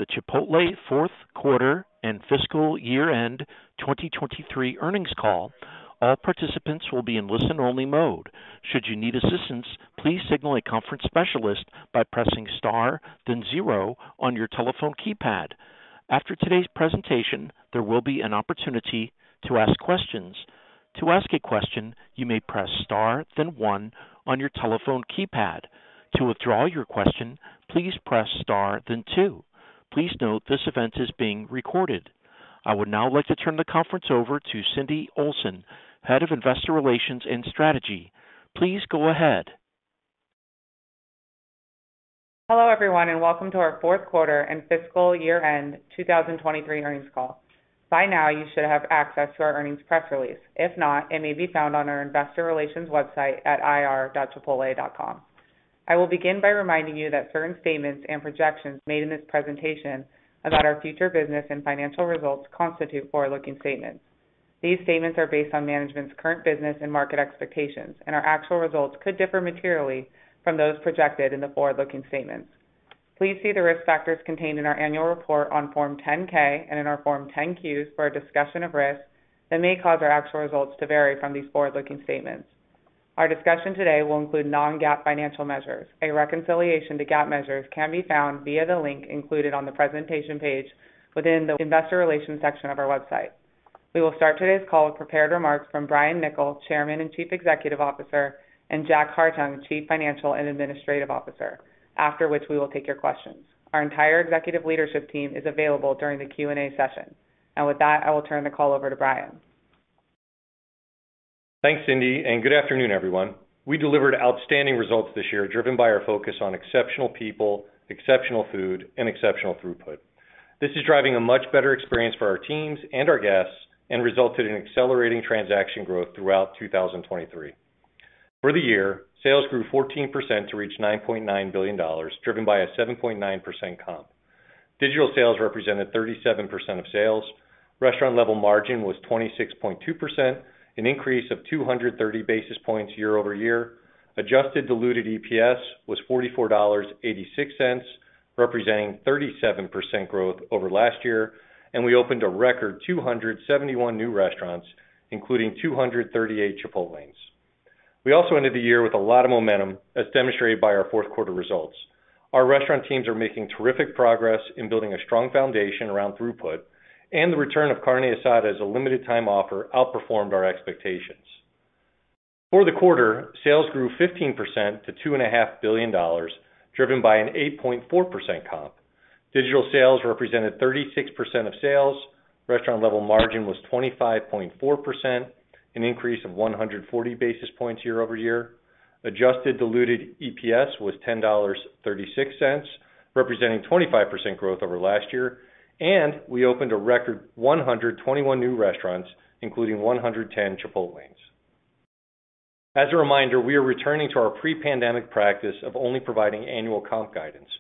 the Chipotle fourth quarter and fiscal year-end 2023 earnings call. All participants will be in listen-only mode. Should you need assistance, please signal a conference specialist by pressing star, then 0 on your telephone keypad. After today's presentation, there will be an opportunity to ask questions. To ask a question, you may press star, then 1 on your telephone keypad. To withdraw your question, please press star, then 2. Please note this event is being recorded. I would now like to turn the conference over to Cindy Olson, Head of Investor Relations and Strategy. Please go ahead. Hello, everyone, and welcome to our fourth quarter and fiscal year-end 2023 earnings call. By now, you should have access to our earnings press release. If not, it may be found on our investor relations website at ir.chipotle.com. I will begin by reminding you that certain statements and projections made in this presentation about our future business and financial results constitute forward-looking statements. These statements are based on management's current business and market expectations, and our actual results could differ materially from those projected in the forward-looking statements. Please see the risk factors contained in our annual report on Form 10-K and in our Form 10-Qs for a discussion of risks that may cause our actual results to vary from these forward-looking statements. Our discussion today will include non-GAAP financial measures. A reconciliation to GAAP measures can be found via the link included on the presentation page within the Investor Relations section of our website. We will start today's call with prepared remarks from Brian Niccol, Chairman and Chief Executive Officer, and Jack Hartung, Chief Financial and Administrative Officer, after which we will take your questions. Our entire executive leadership team is available during the Q&A session. And with that, I will turn the call over to Brian. Thanks, Cindy, and good afternoon, everyone. We delivered outstanding results this year, driven by our focus on exceptional people, exceptional food, and exceptional throughput. This is driving a much better experience for our teams and our guests and resulted in accelerating transaction growth throughout 2023. For the year, sales grew 14% to reach $9.9 billion, driven by a 7.9% comp. Digital sales represented 37% of sales. Restaurant-level margin was 26.2%, an increase of 230 basis points year over year. Adjusted diluted EPS was $44.86, representing 37% growth over last year, and we opened a record 271 new restaurants, including 238 Chipotlanes. We also ended the year with a lot of momentum, as demonstrated by our fourth quarter results. Our restaurant teams are making terrific progress in building a strong foundation around throughput, and the return of carne asada as a limited-time offer outperformed our expectations. For the quarter, sales grew 15% to $2.5 billion, driven by an 8.4% comp. Digital sales represented 36% of sales. Restaurant-level margin was 25.4%, an increase of 140 basis points year over year. Adjusted diluted EPS was $10.36, representing 25% growth over last year, and we opened a record 121 new restaurants, including 110 Chipotlanes. As a reminder, we are returning to our pre-pandemic practice of only providing annual comp guidance.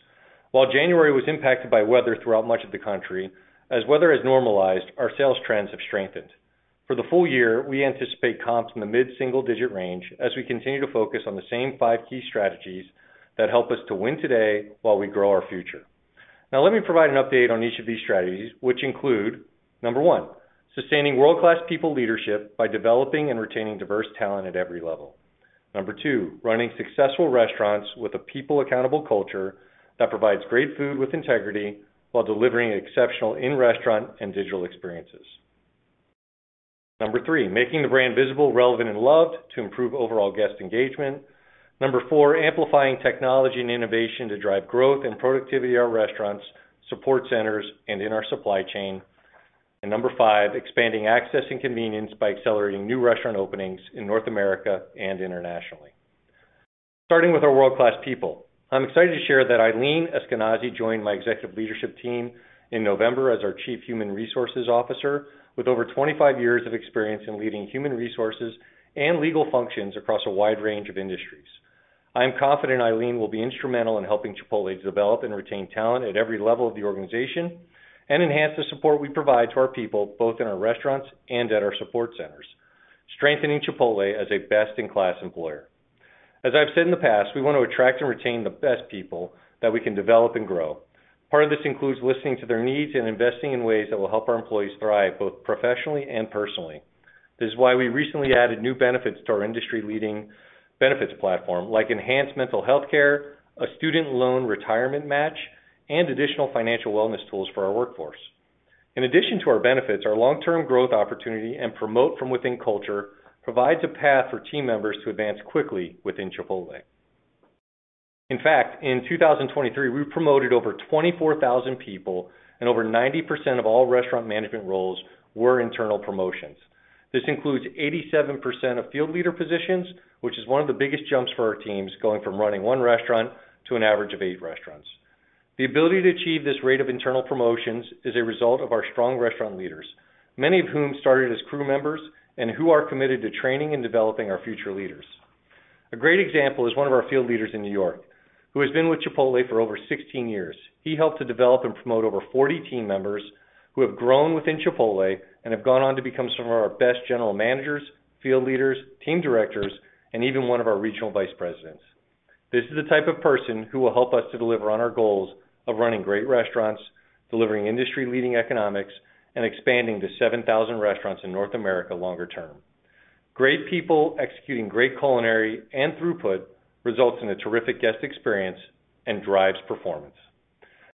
While January was impacted by weather throughout much of the country, as weather has normalized, our sales trends have strengthened. For the full year, we anticipate comps in the mid-single-digit range as we continue to focus on the same 5 key strategies that help us to win today while we grow our future. Now, let me provide an update on each of these strategies, which include, number 1, sustaining world-class people leadership by developing and retaining diverse talent at every level. Number 2, running successful restaurants with a people-accountable culture that provides great food with integrity while delivering exceptional in-restaurant and digital experiences. Number 3, making the brand visible, relevant, and loved to improve overall guest engagement. Number 4, amplifying technology and innovation to drive growth and productivity at our restaurants, support centers, and in our supply chain. And number 5, expanding access and convenience by accelerating new restaurant openings in North America and internationally. Starting with our world-class people, I'm excited to share that Eileen Eskenazi joined my executive leadership team in November as our Chief Human Resources Officer, with over 25 years of experience in leading human resources and legal functions across a wide range of industries. I am confident Eileen will be instrumental in helping Chipotle develop and retain talent at every level of the organization and enhance the support we provide to our people, both in our restaurants and at our support centers, strengthening Chipotle as a best-in-class employer. As I've said in the past, we want to attract and retain the best people that we can develop and grow. Part of this includes listening to their needs and investing in ways that will help our employees thrive both professionally and personally. This is why we recently added new benefits to our industry-leading benefits platform, like enhanced mental health care, a student loan retirement match, and additional financial wellness tools for our workforce. In addition to our benefits, our long-term growth opportunity and promote from within culture provides a path for team members to advance quickly within Chipotle. In fact, in 2023, we promoted over 24,000 people, and over 90% of all restaurant management roles were internal promotions. This includes 87% of field leader positions, which is one of the biggest jumps for our teams, going from running one restaurant to an average of 8 restaurants. The ability to achieve this rate of internal promotions is a result of our strong restaurant leaders, many of whom started as crew members and who are committed to training and developing our future leaders. A great example is one of our field leaders in New York, who has been with Chipotle for over 16 years. He helped to develop and promote over 40 team members who have grown within Chipotle and have gone on to become some of our best general managers, field leaders, team directors, and even one of our regional vice presidents. This is the type of person who will help us to deliver on our goals of running great restaurants, delivering industry-leading economics, and expanding to 7,000 restaurants in North America longer term. Great people executing great culinary and throughput results in a terrific guest experience and drives performance.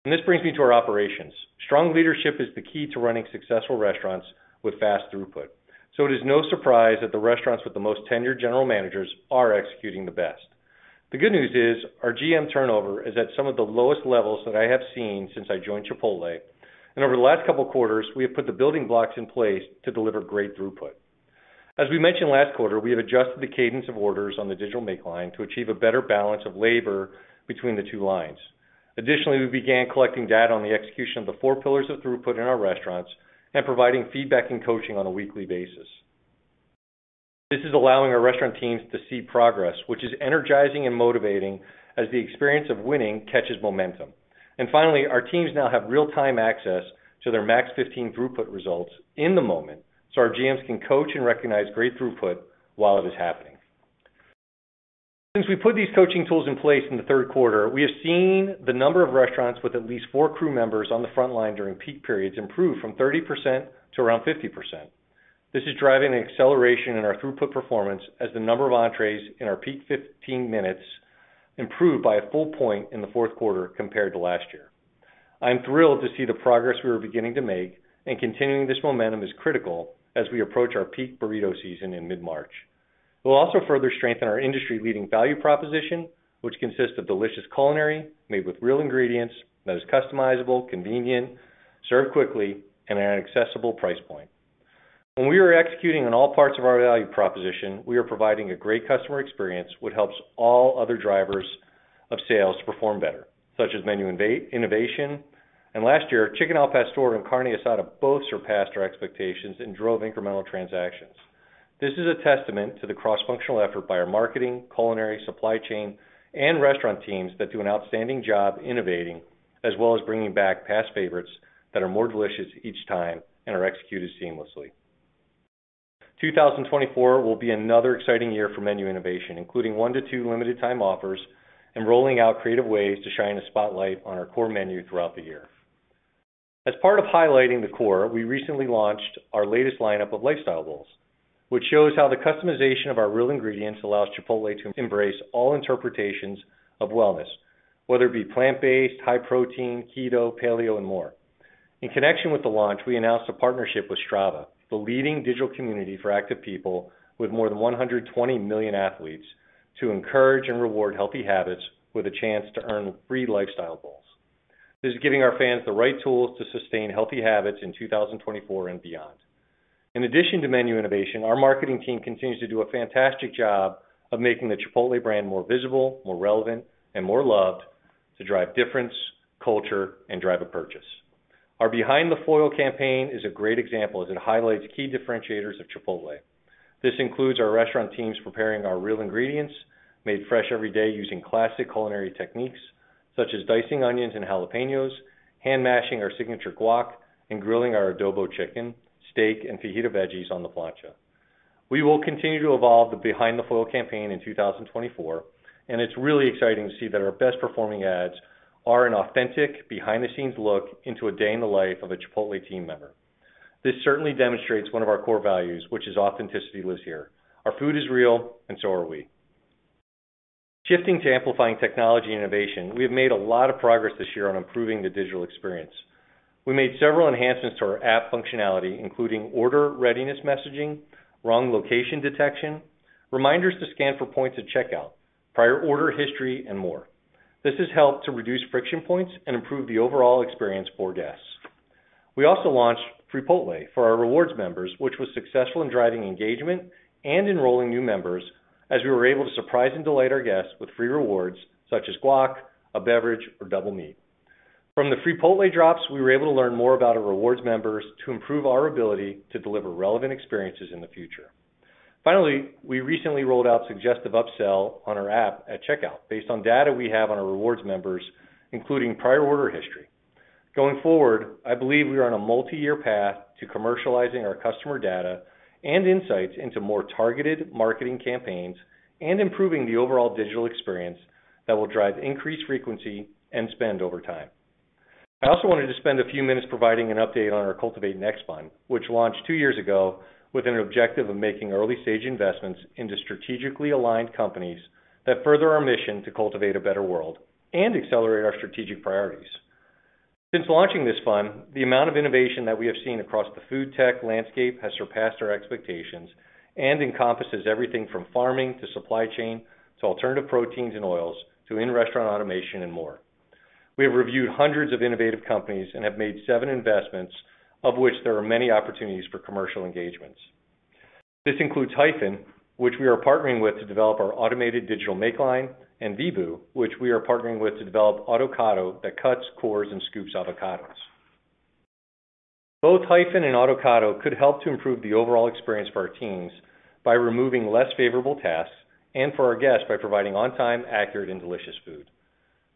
And this brings me to our operations. Strong leadership is the key to running successful restaurants with fast throughput. So it is no surprise that the restaurants with the most tenured general managers are executing the best. The good news is our GM turnover is at some of the lowest levels that I have seen since I joined Chipotle, and over the last couple of quarters, we have put the building blocks in place to deliver great throughput. As we mentioned last quarter, we have adjusted the cadence of orders on the digital make line to achieve a better balance of labor between the two lines. Additionally, we began collecting data on the execution of the 4 pillars of throughput in our restaurants and providing feedback and coaching on a weekly basis. This is allowing our restaurant teams to see progress, which is energizing and motivating as the experience of winning catches momentum. And finally, our teams now have real-time access to their Max 15 throughput results in the moment, so our GMs can coach and recognize great throughput while it is happening. Since we put these coaching tools in place in the third quarter, we have seen the number of restaurants with at least 4 crew members on the front line during peak periods improve from 30% to around 50%. This is driving an acceleration in our throughput performance as the number of entrees in our peak 15 minutes improved by a full point in the fourth quarter compared to last year. I'm thrilled to see the progress we are beginning to make, and continuing this momentum is critical as we approach our peak burrito season in mid-March. It will also further strengthen our industry-leading value proposition, which consists of delicious culinary made with real ingredients that is customizable, convenient, served quickly, and at an accessible price point. When we are executing on all parts of our value proposition, we are providing a great customer experience, which helps all other drivers of sales to perform better, such as menu innovation. And last year, Chicken al Pastor and Carne Asada both surpassed our expectations and drove incremental transactions. This is a testament to the cross-functional effort by our marketing, culinary, supply chain, and restaurant teams that do an outstanding job innovating, as well as bringing back past favorites that are more delicious each time and are executed seamlessly. 2024 will be another exciting year for menu innovation, including 1 to 2 limited time offers and rolling out creative ways to shine a spotlight on our core menu throughout the year. As part of highlighting the core, we recently launched our latest lineup of lifestyle bowls, which shows how the customization of our real ingredients allows Chipotle to embrace all interpretations of wellness, whether it be plant-based, high-protein, keto, paleo, and more. In connection with the launch, we announced a partnership with Strava, the leading digital community for active people with more than 120 million athletes, to encourage and reward healthy habits with a chance to earn free lifestyle bowls. This is giving our fans the right tools to sustain healthy habits in 2024 and beyond. In addition to menu innovation, our marketing team continues to do a fantastic job of making the Chipotle brand more visible, more relevant, and more loved to drive difference, culture, and drive a purchase. Our Behind the Foil campaign is a great example as it highlights key differentiators of Chipotle. This includes our restaurant teams preparing our real ingredients, made fresh every day using classic culinary techniques, such as dicing onions and jalapenos, hand mashing our signature guac, and grilling our adobo chicken, steak, and fajita veggies on the plancha. We will continue to evolve the Behind the Foil campaign in 2024, and it's really exciting to see that our best performing ads are an authentic, behind-the-scenes look into a day in the life of a Chipotle team member. This certainly demonstrates one of our core values, which is authenticity lives here. Our food is real, and so are we. Shifting to amplifying technology and innovation, we have made a lot of progress this year on improving the digital experience. We made several enhancements to our app functionality, including order readiness messaging, wrong location detection, reminders to scan for points at checkout, prior order history, and more. This has helped to reduce friction points and improve the overall experience for guests. We also launched Chipotle for our rewards members, which was successful in driving engagement and enrolling new members, as we were able to surprise and delight our guests with free rewards such as guac, a beverage, or double meat. From the Chipotle drops, we were able to learn more about our rewards members to improve our ability to deliver relevant experiences in the future. Finally, we recently rolled out suggestive upsell on our app at checkout based on data we have on our rewards members, including prior order history. Going forward, I believe we are on a multi-year path to commercializing our customer data and insights into more targeted marketing campaigns and improving the overall digital experience that will drive increased frequency and spend over time. I also wanted to spend a few minutes providing an update on our Cultivate Next Fund, which launched 2 years ago with an objective of making early-stage investments into strategically aligned companies that further our mission to cultivate a better world and accelerate our strategic priorities. Since launching this fund, the amount of innovation that we have seen across the food tech landscape has surpassed our expectations and encompasses everything from farming to supply chain to alternative proteins and oils to in-restaurant automation and more. We have reviewed hundreds of innovative companies and have made 7 investments, of which there are many opportunities for commercial engagements. This includes Hyphen, which we are partnering with to develop our automated digital make line, and Vibu, which we are partnering with to develop Autocado that cuts, cores, and scoops avocados. Both Hyphen and Autocado could help to improve the overall experience for our teams by removing less favorable tasks and for our guests by providing on-time, accurate, and delicious food.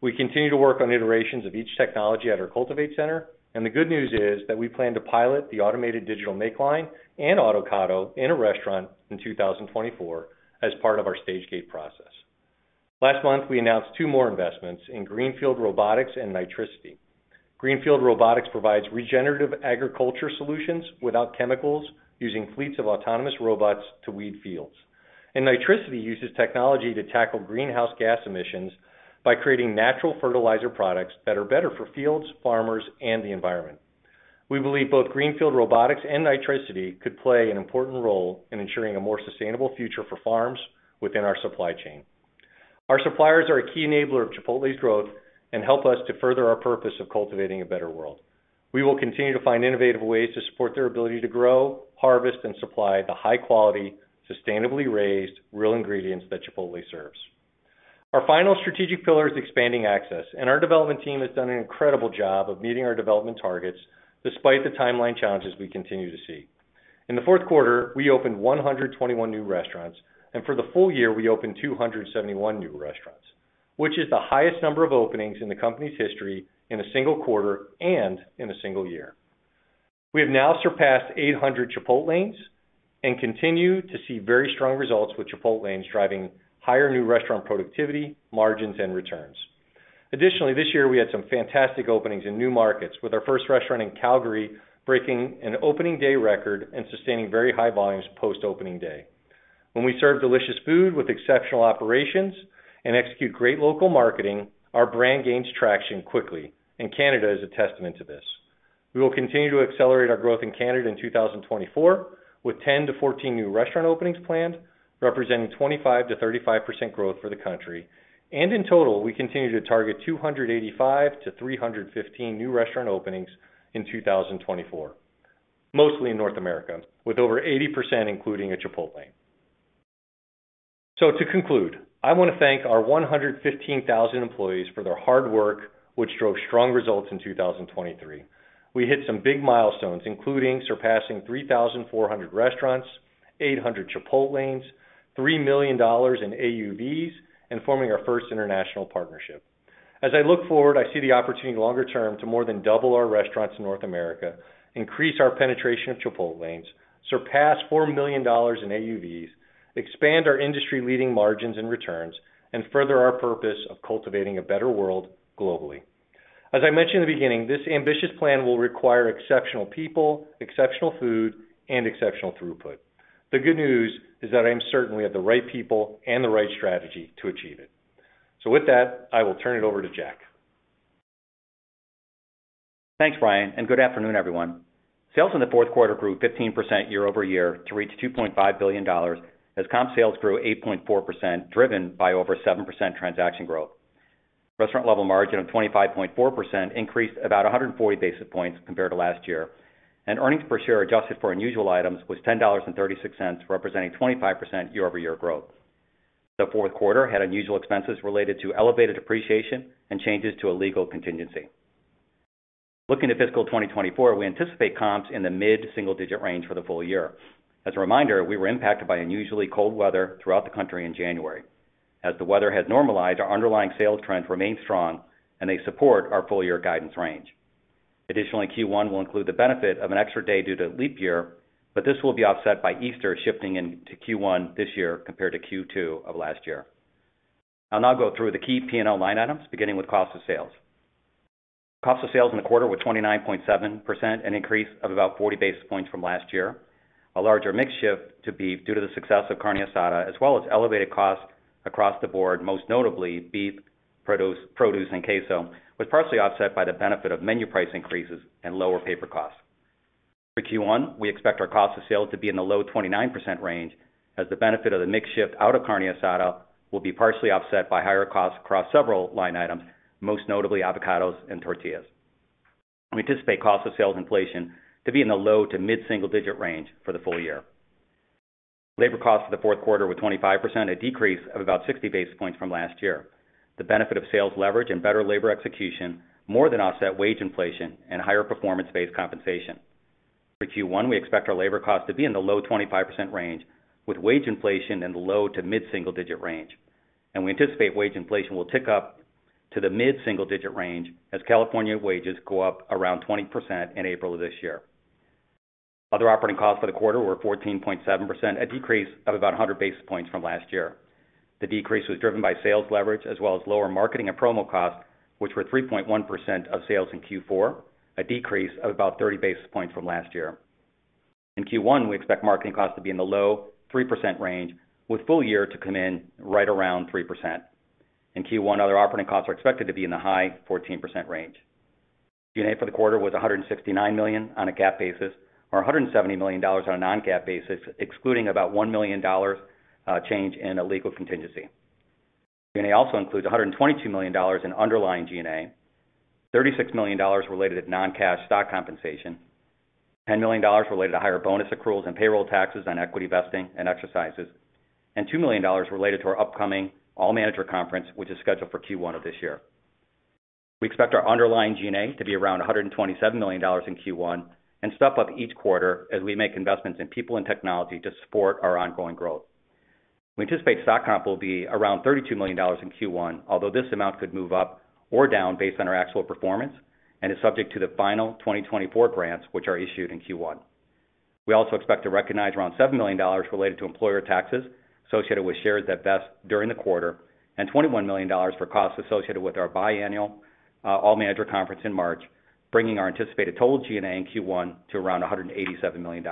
We continue to work on iterations of each technology at our Cultivate Center, and the good news is that we plan to pilot the automated digital make line and Autocado in a restaurant in 2024 as part of our stage gate process. Last month, we announced 2 more investments in Greenfield Robotics and Nitricity. Greenfield Robotics provides regenerative agriculture solutions without chemicals using fleets of autonomous robots to weed fields. And Nitricity uses technology to tackle greenhouse gas emissions by creating natural fertilizer products that are better for fields, farmers, and the environment. We believe both Greenfield Robotics and Nitricity could play an important role in ensuring a more sustainable future for farms within our supply chain. Our suppliers are a key enabler of Chipotle's growth and help us to further our purpose of cultivating a better world. We will continue to find innovative ways to support their ability to grow, harvest, and supply the high-quality, sustainably raised, real ingredients that Chipotle serves. Our final strategic pillar is expanding access, and our development team has done an incredible job of meeting our development targets despite the timeline challenges we continue to see. In the fourth quarter, we opened 121 new restaurants, and for the full year, we opened 271 new restaurants, which is the highest number of openings in the company's history in a single quarter and in a single year. We have now surpassed 800 Chipotlanes and continue to see very strong results with Chipotlanes driving higher new restaurant productivity, margins, and returns. Additionally, this year we had some fantastic openings in new markets, with our first restaurant in Calgary breaking an opening day record and sustaining very high volumes post-opening day. When we serve delicious food with exceptional operations and execute great local marketing, our brand gains traction quickly, and Canada is a testament to this. We will continue to accelerate our growth in Canada in 2024, with 10 to 14 new restaurant openings planned, representing 25 to 35% growth for the country. And in total, we continue to target 285 to 315 new restaurant openings in 2024, mostly in North America, with over 80% including a Chipotle. So to conclude, I want to thank our 115,000 employees for their hard work, which drove strong results in 2023. We hit some big milestones, including surpassing 3,400 restaurants, 800 Chipotlanes, $3 million in AUVs, and forming our first international partnership. As I look forward, I see the opportunity longer term to more than double our restaurants in North America, increase our penetration of Chipotlanes, surpass $4 million in AUVs, expand our industry-leading margins and returns, and further our purpose of cultivating a better world globally. As I mentioned in the beginning, this ambitious plan will require exceptional people, exceptional food, and exceptional throughput. The good news is that I am certain we have the right people and the right strategy to achieve it. So with that, I will turn it over to Jack. Thanks, Brian, and good afternoon, everyone. Sales in the fourth quarter grew 15% year over year to reach $2.5 billion as comp sales grew 8.4%, driven by over 7% transaction growth. Restaurant level margin of 25.4% increased about 140 basis points compared to last year, and earnings per share adjusted for unusual items was $10.36, representing 25% year-over-year growth. The fourth quarter had unusual expenses related to elevated depreciation and changes to a legal contingency. Looking at fiscal 2024, we anticipate comps in the mid-single-digit range for the full year. As a reminder, we were impacted by unusually cold weather throughout the country in January. As the weather has normalized, our underlying sales trends remain strong, and they support our full-year guidance range. Additionally, Q1 will include the benefit of an extra day due to leap year, but this will be offset by Easter shifting into Q1 this year compared to Q2 of last year. I'll now go through the key P&L line items, beginning with cost of sales. Cost of sales in the quarter were 29.7%, an increase of about 40 basis points from last year. A larger mix shift to beef due to the success of carne asada, as well as elevated costs across the board, most notably beef, produce, and queso, was partially offset by the benefit of menu price increases and lower paper costs. For Q1, we expect our cost of sales to be in the low 29% range, as the benefit of the mix shift out of carne asada will be partially offset by higher costs across several line items, most notably avocados and tortillas. We anticipate cost of sales inflation to be in the low to mid-single-digit range for the full year. Labor costs for the fourth quarter were 25%, a decrease of about 60 basis points from last year. The benefit of sales leverage and better labor execution more than offset wage inflation and higher performance-based compensation. For Q1, we expect our labor costs to be in the low 25% range, with wage inflation in the low to mid-single-digit range. And we anticipate wage inflation will tick up to the mid-single-digit range as California wages go up around 20% in April of this year. Other operating costs for the quarter were 14.7%, a decrease of about 100 basis points from last year. The decrease was driven by sales leverage as well as lower marketing and promo costs, which were 3.1% of sales in Q4, a decrease of about 30 basis points from last year. In Q1, we expect marketing costs to be in the low 3% range, with full year to come in right around 3%. In Q1, other operating costs are expected to be in the high 14% range. G&A for the quarter was $169 million on a GAAP basis, or $170 million on a non-GAAP basis, excluding about $1 million change in a legal contingency. G&A also includes $122 million in underlying G&A, $36 million related to non-cash stock compensation, $10 million related to higher bonus accruals and payroll taxes on equity vesting and exercises, and $2 million related to our upcoming all-manager conference, which is scheduled for Q1 of this year. We expect our underlying G&A to be around $127 million in Q1 and step up each quarter as we make investments in people and technology to support our ongoing growth. We anticipate stock comp will be around $32 million in Q1, although this amount could move up or down based on our actual performance and is subject to the final 2024 grants, which are issued in Q1. We also expect to recognize around $7 million related to employer taxes associated with shares that vest during the quarter, and $21 million for costs associated with our biannual all-manager conference in March, bringing our anticipated total G&A in Q1 to around $187 million.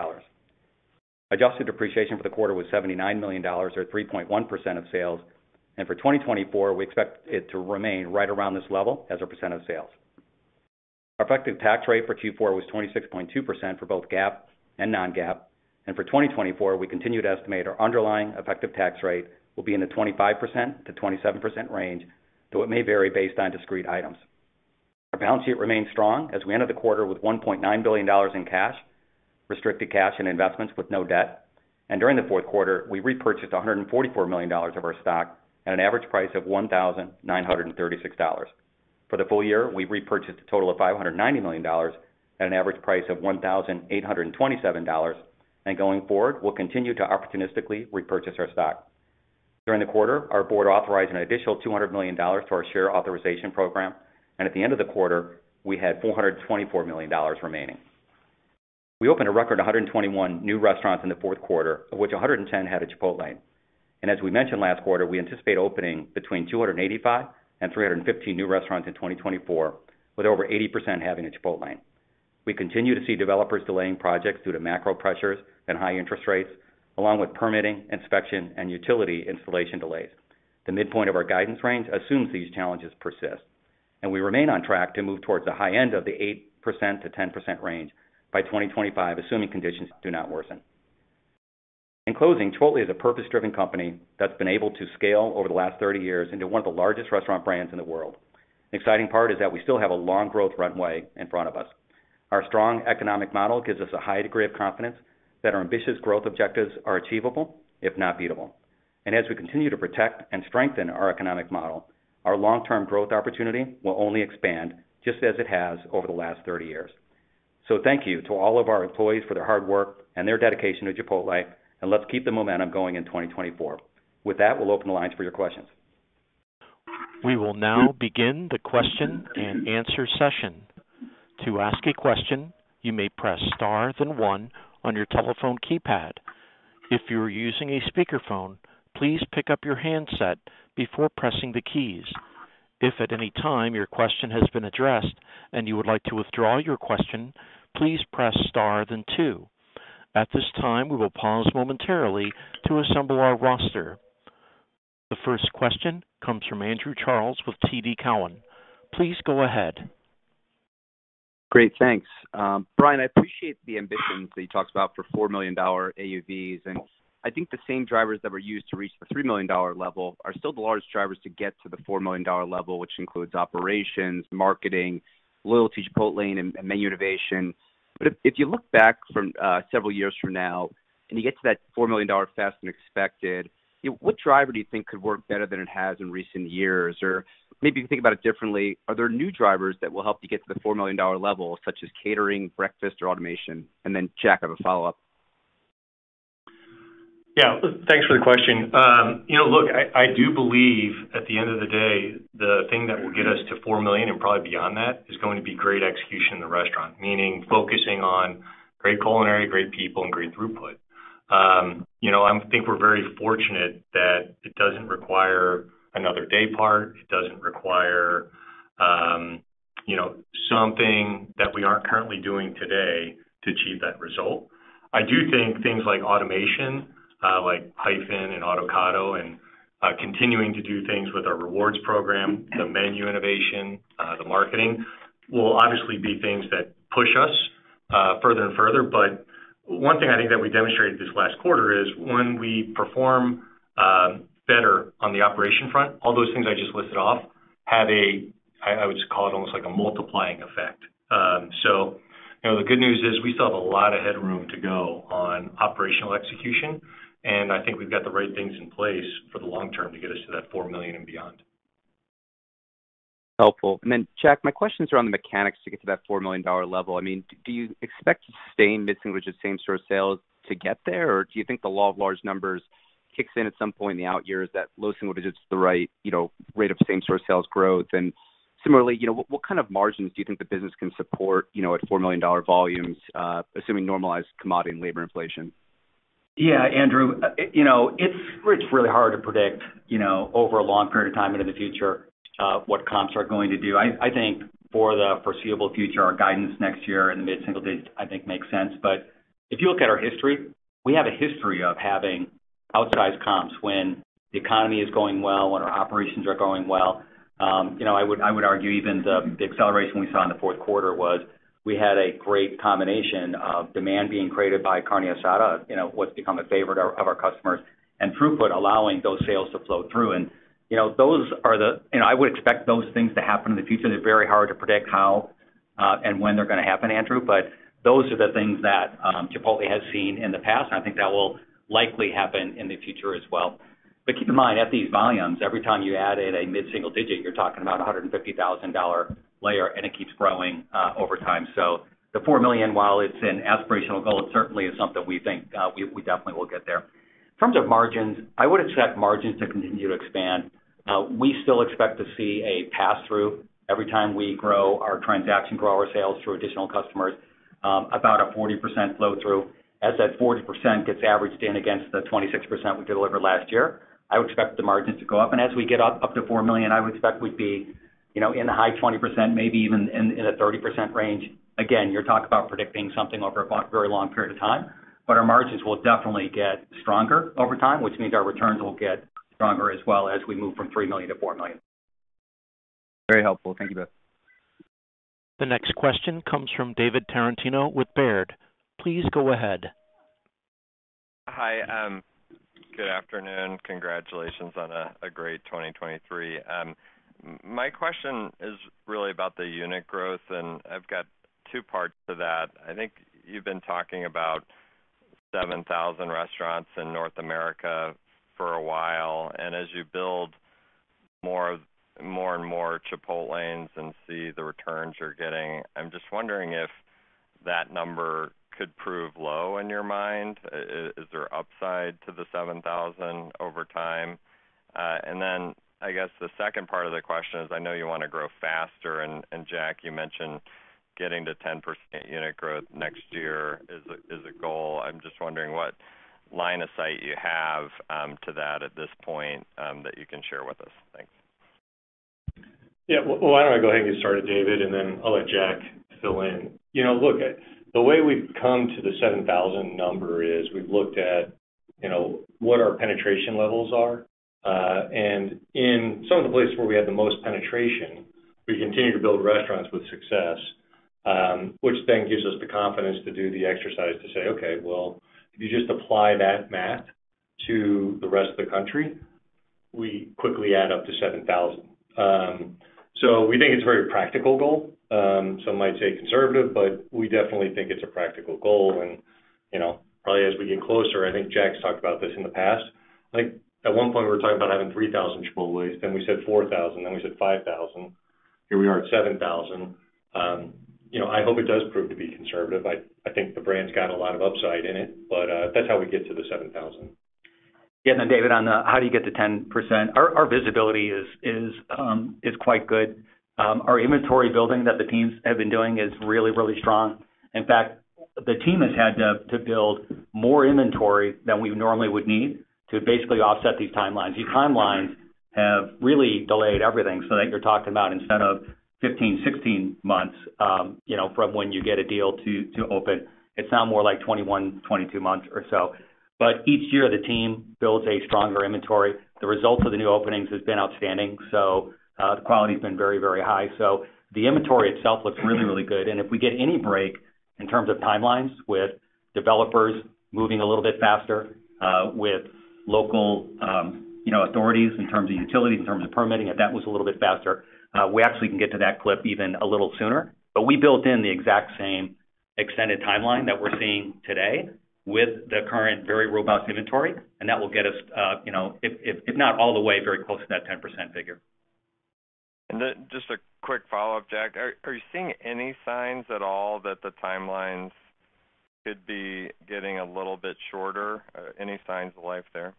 Adjusted depreciation for the quarter was $79 million, or 3.1% of sales, and for 2024, we expect it to remain right around this level as a percent of sales. Our effective tax rate for Q4 was 26.2% for both GAAP and non-GAAP, and for 2024, we continue to estimate our underlying effective tax rate will be in the 25% to 27% range, though it may vary based on discrete items. Our balance sheet remains strong as we ended the quarter with $1.9 billion in cash, restricted cash and investments with no debt, and during the fourth quarter, we repurchased $144 million of our stock at an average price of $1,936. For the full year, we repurchased a total of $590 million at an average price of $1,827, and going forward, we'll continue to opportunistically repurchase our stock. During the quarter, our board authorized an additional $200 million to our share authorization program, and at the end of the quarter, we had $424 million remaining. We opened a record 121 new restaurants in the fourth quarter, of which 110 had a Chipotle. And as we mentioned last quarter, we anticipate opening between 285 and 315 new restaurants in 2024, with over 80% having a Chipotle. We continue to see developers delaying projects due to macro pressures and high interest rates, along with permitting, inspection, and utility installation delays. The midpoint of our guidance range assumes these challenges persist, and we remain on track to move towards the high end of the 8% to 10% range by 2025, assuming conditions do not worsen. In closing, Chipotle is a purpose-driven company that's been able to scale over the last 30 years into one of the largest restaurant brands in the world. The exciting part is that we still have a long growth runway in front of us. Our strong economic model gives us a high degree of confidence that our ambitious growth objectives are achievable, if not beatable. And as we continue to protect and strengthen our economic model, our long-term growth opportunity will only expand, just as it has over the last 30 years. So thank you to all of our employees for their hard work and their dedication to Chipotle, and let's keep the momentum going in 2024. With that, we'll open the lines for your questions. We will now begin the question and answer session. To ask a question, you may press star then one on your telephone keypad. If you are using a speakerphone, please pick up your handset before pressing the keys. If at any time your question has been addressed and you would like to withdraw your question, please press star then two. At this time, we will pause momentarily to assemble our roster. The first question comes from Andrew Charles with TD Cowen. Please go ahead. Great, thanks. Brian, I appreciate the ambitions that you talked about for $4 million AUVs, and I think the same drivers that were used to reach the $3 million level are still the largest drivers to get to the $4 million level, which includes operations, marketing, loyalty, Chipotle, and menu innovation. But if you look back from several years from now and you get to that $4 million faster than expected, what driver do you think could work better than it has in recent years? Or maybe if you think about it differently, are there new drivers that will help you get to the $4 million level, such as catering, breakfast, or automation? And then, Jack, I have a follow-up. Yeah, thanks for the question. Look, I do believe at the end of the day, the thing that will get us to 4 million and probably beyond that is going to be great execution in the restaurant, meaning focusing on great culinary, great people, and great throughput. I think we're very fortunate that it doesn't require another day part. It doesn't require, something that we aren't currently doing today to achieve that result. I do think things like automation, like Hyphen and Autocado, and continuing to do things with our rewards program, the menu innovation, the marketing, will obviously be things that push us further and further. But one thing I think that we demonstrated this last quarter is when we perform better on the operation front, all those things I just listed off have I would call it almost like a multiplying effect. The good news is we still have a lot of headroom to go on operational execution, and I think we've got the right things in place for the long term to get us to that 4 million and beyond. Helpful. And then, Jack, my questions are on the mechanics to get to that $4 million level. I mean, do you expect to sustain mid-single-digit same-store sales to get there, or do you think the law of large numbers kicks in at some point in the out years that low single digits is the right, rate of same-store sales growth? And similarly, what kind of margins do you think the business can support, at $4 million volumes, assuming normalized commodity and labor inflation? Yeah, Andrew, it's really hard to predict, over a long period of time into the future, what comps are going to do. I think for the foreseeable future, our guidance next year in the mid-single digits, I think makes sense. But if you look at our history, we have a history of having outsized comps when the economy is going well, when our operations are going well. I would argue even the acceleration we saw in the fourth quarter was we had a great combination of demand being created by carne asada, what's become a favorite of our customers, and throughput allowing those sales to flow through. And, those are I would expect those things to happen in the future. They're very hard to predict how and when they're going to happen, Andrew, but those are the things that Chipotle has seen in the past, and I think that will likely happen in the future as well. But keep in mind, at these volumes, every time you add in a mid-single digit, you're talking about $150,000 layer, and it keeps growing over time. So the 4 million, while it's an aspirational goal, it certainly is something we think we definitely will get there. In terms of margins, I would expect margins to continue to expand. We still expect to see a pass-through every time we grow our transaction, grow our sales through additional customers, about a 40% flow-through. As that 40% gets averaged in against the 26% we delivered last year, I would expect the margins to go up. And as we get up to 4 million, I would expect we'd be in the high 20%, maybe even in a 30% range. Again, you're talking about predicting something over a very long period of time, but our margins will definitely get stronger over time, which means our returns will get stronger as well as we move from $3 million to $4 million. Very helpful. Thank you both. The next question comes from David Tarantino with Baird. Please go ahead. Hi. Good afternoon. Congratulations on a great 2023. My question is really about the unit growth, and I've got two parts to that. I think you've been talking about 7,000 restaurants in North America for a while, and as you build more and more Chipotlanes and see the returns you're getting, I'm just wondering if that number could prove low in your mind. Is there upside to the 7,000 over time? And then I guess the second part of the question is I know you want to grow faster, and Jack, you mentioned getting to 10% unit growth next year is a goal. I'm just wondering what line of sight you have to that at this point that you can share with us. Thanks. Yeah, well, why don't I go ahead and get started, David, and then I'll let Jack fill in. Look, the way we've come to the 7,000 number is we've looked at, what our penetration levels are. And in some of the places where we have the most penetration, we continue to build restaurants with success, which then gives us the confidence to do the exercise to say, okay, well, if you just apply that math to the rest of the country, we quickly add up to 7,000. So we think it's a very practical goal. Some might say conservative, but we definitely think it's a practical goal. And, probably as we get closer, I think Jack's talked about this in the past. I think at one point we were talking about having 3,000 Chipotles, then we said 4,000, then we said 5,000. Here we are at 7,000. I hope it does prove to be conservative. I think the brand's got a lot of upside in it, but that's how we get to the 7,000. Yeah, and then David, on how do you get to 10%? Our visibility is quite good. Our inventory building that the teams have been doing is really, really strong. In fact, the team has had to build more inventory than we normally would need to basically offset these timelines. These timelines have really delayed everything so that you're talking about instead of 15, 16 months, from when you get a deal to open, it's now more like 21, 22 months or so. But each year the team builds a stronger inventory. The results of the new openings has been outstanding. So the quality's been very, very high. So the inventory itself looks really, really good. And if we get any break in terms of timelines with developers moving a little bit faster, with local, authorities in terms of utilities, in terms of permitting, if that was a little bit faster, we actually can get to that clip even a little sooner. But we built in the exact same extended timeline that we're seeing today with the current very robust inventory, and that will get us, if not all the way, very close to that 10% figure. And then just a quick follow-up, Jack. Are you seeing any signs at all that the timelines could be getting a little bit shorter? Any signs of life there?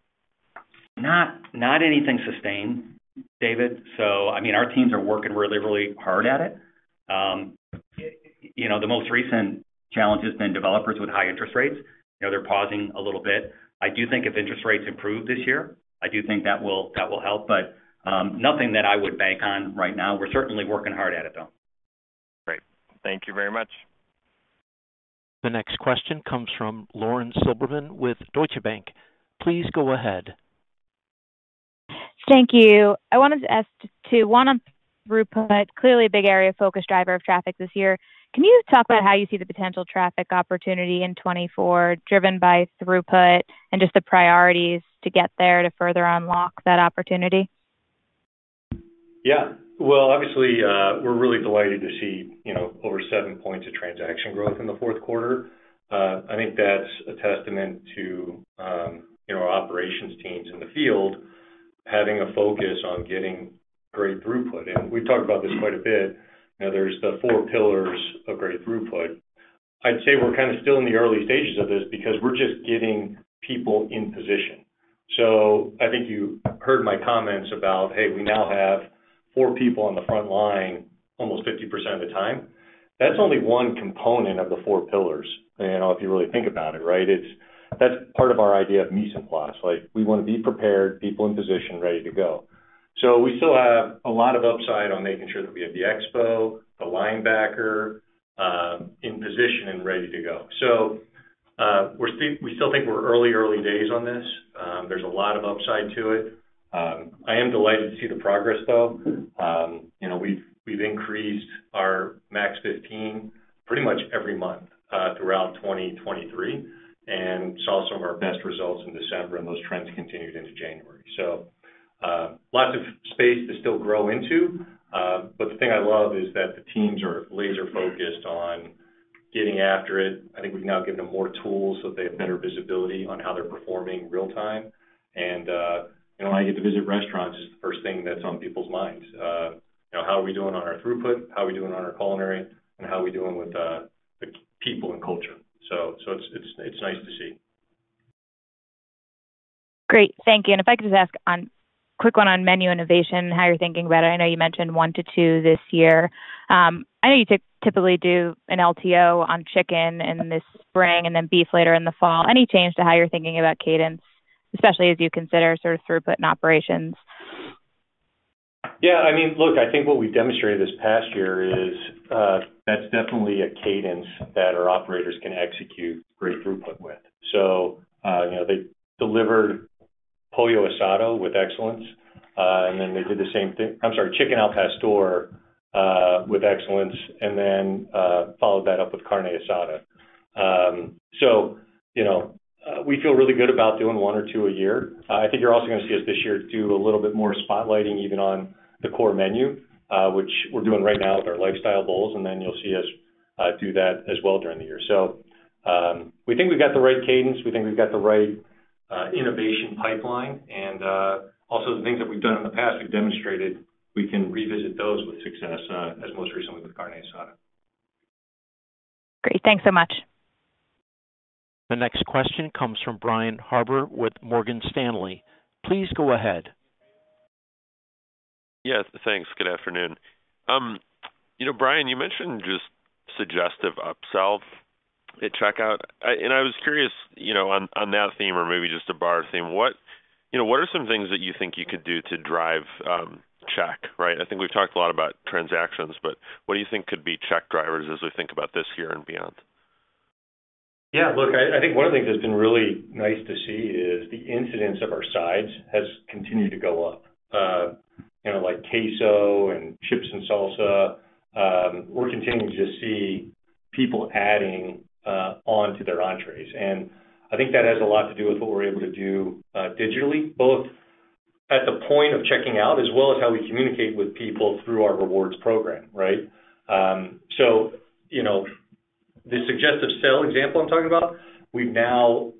Not anything sustained, David. So, our teams are working really, really hard at it. The most recent challenge has been developers with high interest rates. They're pausing a little bit. I do think if interest rates improve this year, I do think that will help, but nothing that I would bank on right now. We're certainly working hard at it, though. Great. Thank you very much. The next question comes from Lauren Silberman with Deutsche Bank. Please go ahead. Thank you. I wanted to ask one on throughput, clearly a big area of focus driver of traffic this year. Can you talk about how you see the potential traffic opportunity in 24 driven by throughput and just the priorities to get there to further unlock that opportunity? Yeah. Well, obviously, we're really delighted to see, over 7 points of transaction growth in the fourth quarter. I think that's a testament to, our operations teams in the field having a focus on getting great throughput. And we've talked about this quite a bit. There's the 4 pillars of great throughput. I'd say we're kind of still in the early stages of this because we're just getting people in position. So I think you heard my comments about, hey, we now have 4 people on the front line almost 50% of the time. That's only one component of the 4 pillars. If you really think about it, right? That's part of our idea of mise en place. Like we want to be prepared, people in position, ready to go. So we still have a lot of upside on making sure that we have the expo, the linebacker in position and ready to go. So we still think we're early days on this. There's a lot of upside to it. I am delighted to see the progress, though. We've increased our Max 15 pretty much every month throughout 2023, and saw some of our best results in December, and those trends continued into January. So lots of space to still grow into, but the thing I love is that the teams are laser focused on getting after it. I think we've now given them more tools so that they have better visibility on how they're performing real time. And when I get to visit restaurants, it's the first thing that's on people's minds. How are we doing on our throughput? How are we doing on our culinary? And how are we doing with the people and culture? So it's nice to see. Great, thank you. And if I could just ask quick one on menu innovation, how you're thinking about it. I know you mentioned 1 to 2 this year. I know you typically do an LTO on chicken in this spring and then beef later in the fall. Any change to how you're thinking about cadence, especially as you consider sort of throughput and operations? Yeah, I mean, look, I think what we've demonstrated this past year is that's definitely a cadence that our operators can execute great throughput with. So, they delivered pollo asado with excellence, and then they did the same thing. Chicken al pastor with excellence, and then followed that up with carne asada. We feel really good about doing 1 or 2 a year. I think you're also going to see us this year do a little bit more spotlighting even on the core menu, which we're doing right now with our lifestyle bowls, and then you'll see us do that as well during the year. So we think we've got the right cadence. We think we've got the right innovation pipeline, and also the things that we've done in the past, we've demonstrated we can revisit those with success, as most recently with carne asada. Great, thanks so much. The next question comes from Brian Harbour with Morgan Stanley. Please go ahead. Yes, thanks. Good afternoon. Brian, you mentioned just suggestive upsell at checkout, and I was curious, on that theme, or maybe just a bar theme. What are some things that you think you could do to drive check? Right. I think we've talked a lot about transactions, but what do you think could be check drivers as we think about this year and beyond? Yeah, look, I think one of the things that's been really nice to see is the incidence of our sides has continued to go up. Like queso and chips and salsa, we're continuing to just see people adding on to their entrees. And I think that has a lot to do with what we're able to do digitally, both at the point of checking out as well as how we communicate with people through our rewards program, right? The suggestive sale example I'm talking about, we've now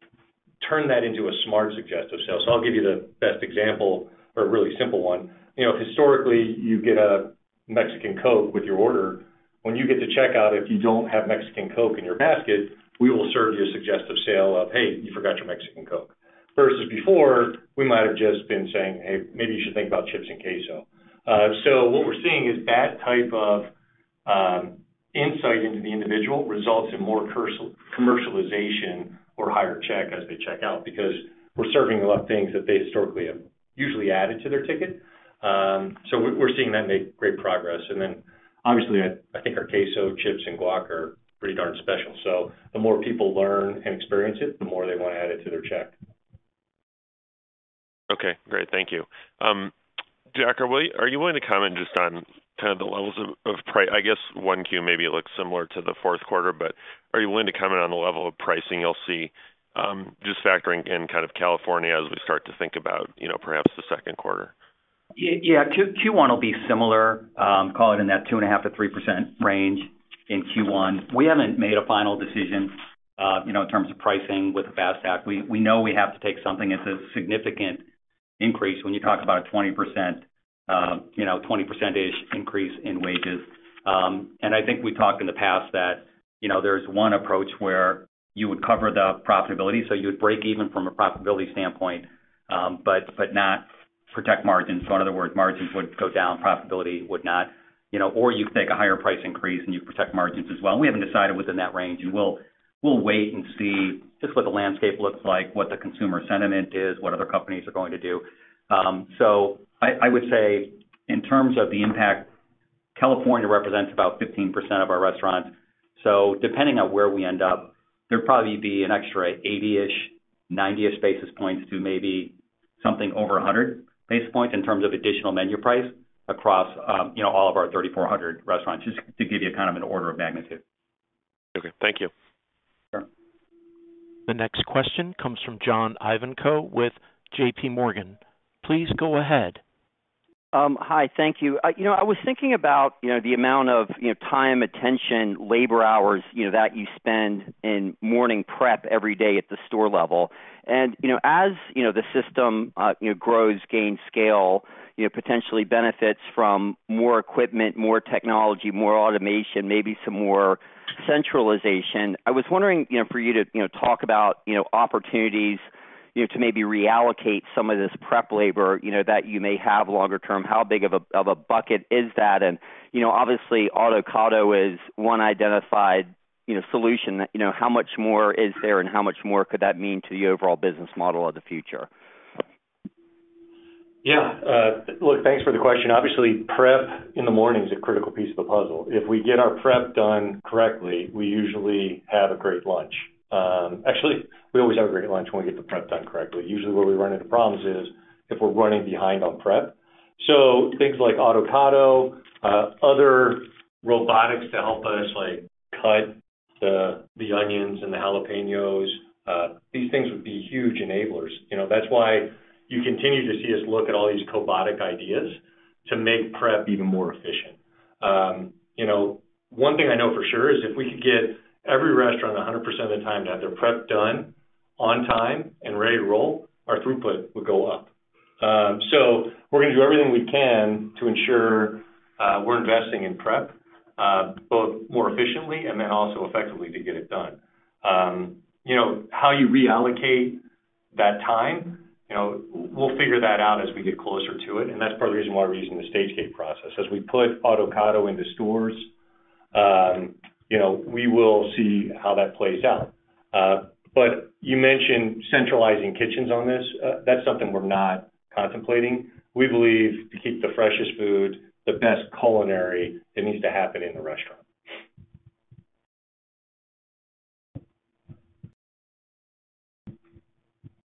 turned that into a smart suggestive sale. So I'll give you the best example, or a really simple one. Historically, you get a Mexican Coke with your order. When you get to checkout, if you don't have Mexican Coke in your basket, we will serve you a suggestive sale of, hey, you forgot your Mexican Coke. Versus before, we might have just been saying, hey, maybe you should think about chips and queso. So what we're seeing is that type of insight into the individual results in more commercialization or higher check as they check out, because we're serving a lot of things that they historically have usually added to their ticket. So we're seeing that make great progress. And then obviously I think our queso, chips, and guac are pretty darn special. So the more people learn and experience it, the more they want to add it to their check. Okay, great. Thank you. Jack, are you willing to comment just on kind of the levels of price? I guess 1Q maybe looks similar to the fourth quarter, but are you willing to comment on the level of pricing you'll see, just factoring in kind of California as we start to think about, perhaps the second quarter? Yeah, Q1 will be similar, call it in that 2.5% to 3% range in Q1. We haven't made a final decision, in terms of pricing with the FAST Act. We know we have to take something. It's a significant increase when you talk about a 20%, 20%-ish increase in wages. And I think we talked in the past that, there's one approach where you would cover the profitability, so you would break even from a profitability standpoint, but not protect margins. So in other words, margins would go down, profitability would not, or you take a higher price increase and you protect margins as well. We haven't decided within that range, and we'll wait and see just what the landscape looks like, what the consumer sentiment is, what other companies are going to do. So I would say in terms of the impact, California represents about 15% of our restaurants. So depending on where we end up, there'd probably be an extra 80-ish, 90-ish basis points to maybe something over 100 basis points in terms of additional menu price across, all of our 3,400 restaurants, just to give you kind of an order of magnitude. Okay, thank you. Sure. The next question comes from John Ivankoe with J.P. Morgan. Please go ahead. Hi, thank you. I was thinking about, the amount of, time, attention, labor hours, that you spend in morning prep every day at the store level. And, as, the system, grows, gains scale, potentially benefits from more equipment, more technology, more automation, maybe some more centralization. I was wondering, for you to, talk about, opportunities, to maybe reallocate some of this prep labor, that you may have longer term. How big of a bucket is that? And, obviously Autocado is one identified, solution. How much more is there and how much more could that mean to the overall business model of the future? Yeah. Look, thanks for the question. Obviously, prep in the morning is a critical piece of the puzzle. If we get our prep done correctly, we usually have a great lunch. Actually, we always have a great lunch when we get the prep done correctly. Usually where we run into problems is if we're running behind on prep. So things like Autocado, other robotics to help us like cut the onions and the jalapenos, these things would be huge enablers. That's why you continue to see us look at all these cobotic ideas to make prep even more efficient. One thing I know for sure is if we could get every restaurant 100% of the time to have their prep done on time and ready to roll, our throughput would go up. So we're going to do everything we can to ensure we're investing in prep, both more efficiently and then also effectively to get it done. How you reallocate that time, we'll figure that out as we get closer to it. And that's part of the reason why we're using the stage gate process. As we put Autocado into stores, we will see how that plays out. But you mentioned centralizing kitchens on this. That's something we're not contemplating. We believe to keep the freshest food, the best culinary, it needs to happen in the restaurant.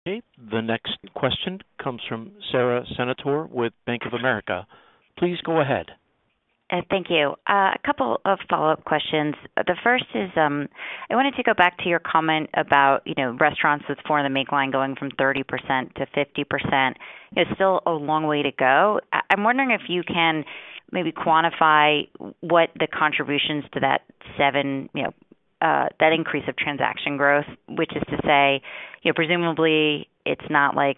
Okay, the next question comes from Sara Senatore with Bank of America. Please go ahead. Thank you. A couple of follow-up questions. The first is I wanted to go back to your comment about, restaurants with four in the make line going from 30% to 50%. It's still a long way to go. I'm wondering if you can maybe quantify what the contributions to that that increase of transaction growth, which is to say, presumably it's not like,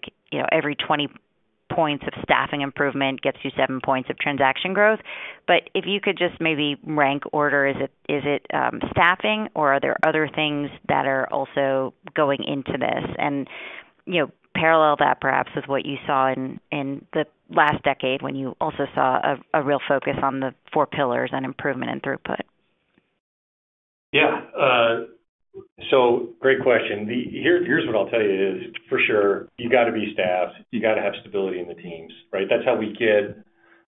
every 20 points of staffing improvement gets you 7 points of transaction growth. But if you could just maybe rank order, is it staffing, or are there other things that are also going into this? And, parallel that perhaps with what you saw in the last decade when you also saw a real focus on the four pillars and improvement in throughput. Yeah. So great question. Here's what I'll tell you is, for sure, you got to be staffed. You got to have stability in the teams, right? That's how we get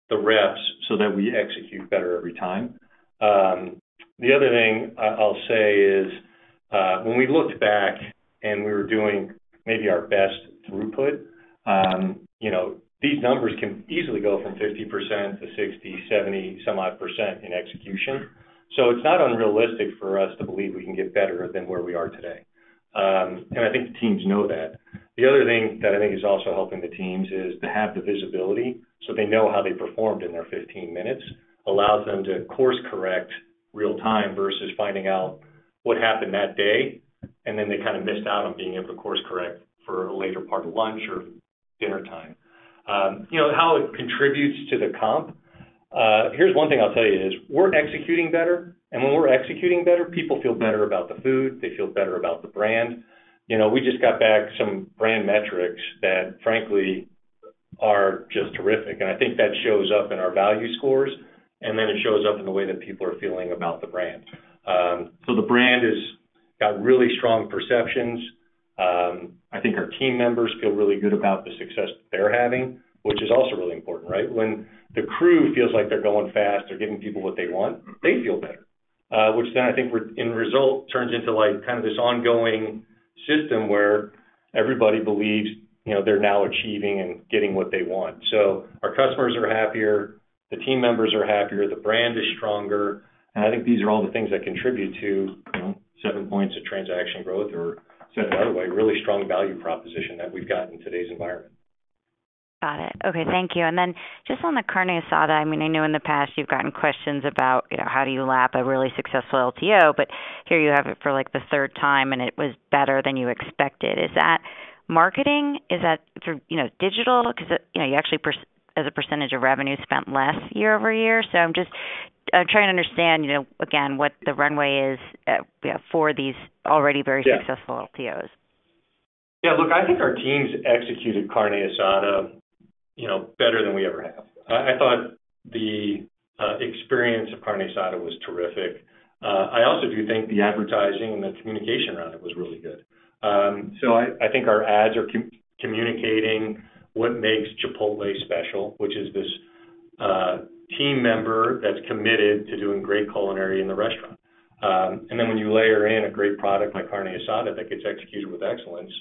the reps so that we execute better every time. The other thing I'll say is when we looked back and we were doing maybe our best throughput, these numbers can easily go from 50% to 60, 70, some odd percent in execution. So it's not unrealistic for us to believe we can get better than where we are today. And I think the teams know that. The other thing that I think is also helping the teams is to have the visibility so they know how they performed in their 15 minutes, allows them to course correct real time versus finding out what happened that day, and then they kind of missed out on being able to course correct for a later part of lunch or dinner time. How it contributes to the comp. Here's one thing I'll tell you is we're executing better. And when we're executing better, people feel better about the food. They feel better about the brand. We just got back some brand metrics that frankly are just terrific. And I think that shows up in our value scores. And then it shows up in the way that people are feeling about the brand. So the brand has got really strong perceptions. I think our team members feel really good about the success that they're having. which is also really important, right? When the crew feels like they're going fast, they're giving people what they want, they feel better, which then I think in result turns into like kind of this ongoing system where everybody believes, they're now achieving and getting what they want. So our customers are happier, the team members are happier, the brand is stronger, and I think these are all the things that contribute to 7 points of transaction growth, or said another way, really strong value proposition that we've got in today's environment. Got it. Okay, thank you. And then just on the carne asada, I mean, I know in the past you've gotten questions about, how do you lap a really successful LTO, but here you have it for like the third time and it was better than you expected. Is that marketing? Is that through, digital? Because, you actually, as a percentage of revenue, spent less year over year. So I'm trying to understand, again, what the runway is for these already very successful LTOs. Yeah, look, I think our teams executed carne asada, better than we ever have. I thought the experience of carne asada was terrific. I also do think the advertising and the communication around it was really good. So I think our ads are communicating what makes Chipotle special, which is this team member that's committed to doing great culinary in the restaurant. And then when you layer in a great product like carne asada that gets executed with excellence,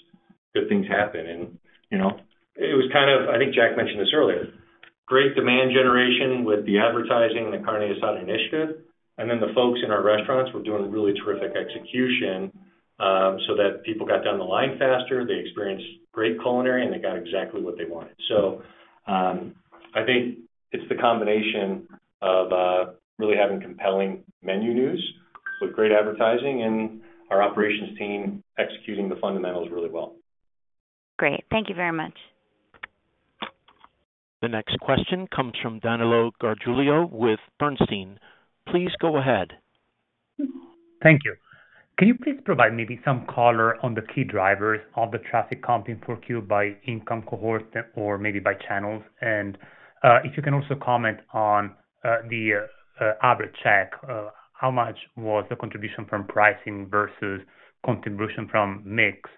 good things happen. And, it was kind of, I think Jack mentioned this earlier, great demand generation with the advertising and the carne asada initiative. And then the folks in our restaurants were doing really terrific execution so that people got down the line faster, they experienced great culinary, and they got exactly what they wanted. So I think it's the combination of really having compelling menu news with great advertising and our operations team executing the fundamentals really well. Great. Thank you very much. The next question comes from Danilo Gargiulo with Bernstein. Please go ahead. Thank you. Can you please provide maybe some color on the key drivers of the traffic comp in 4Q by income cohort or maybe by channels? And if you can also comment on the average check, how much was the contribution from pricing versus contribution from mix?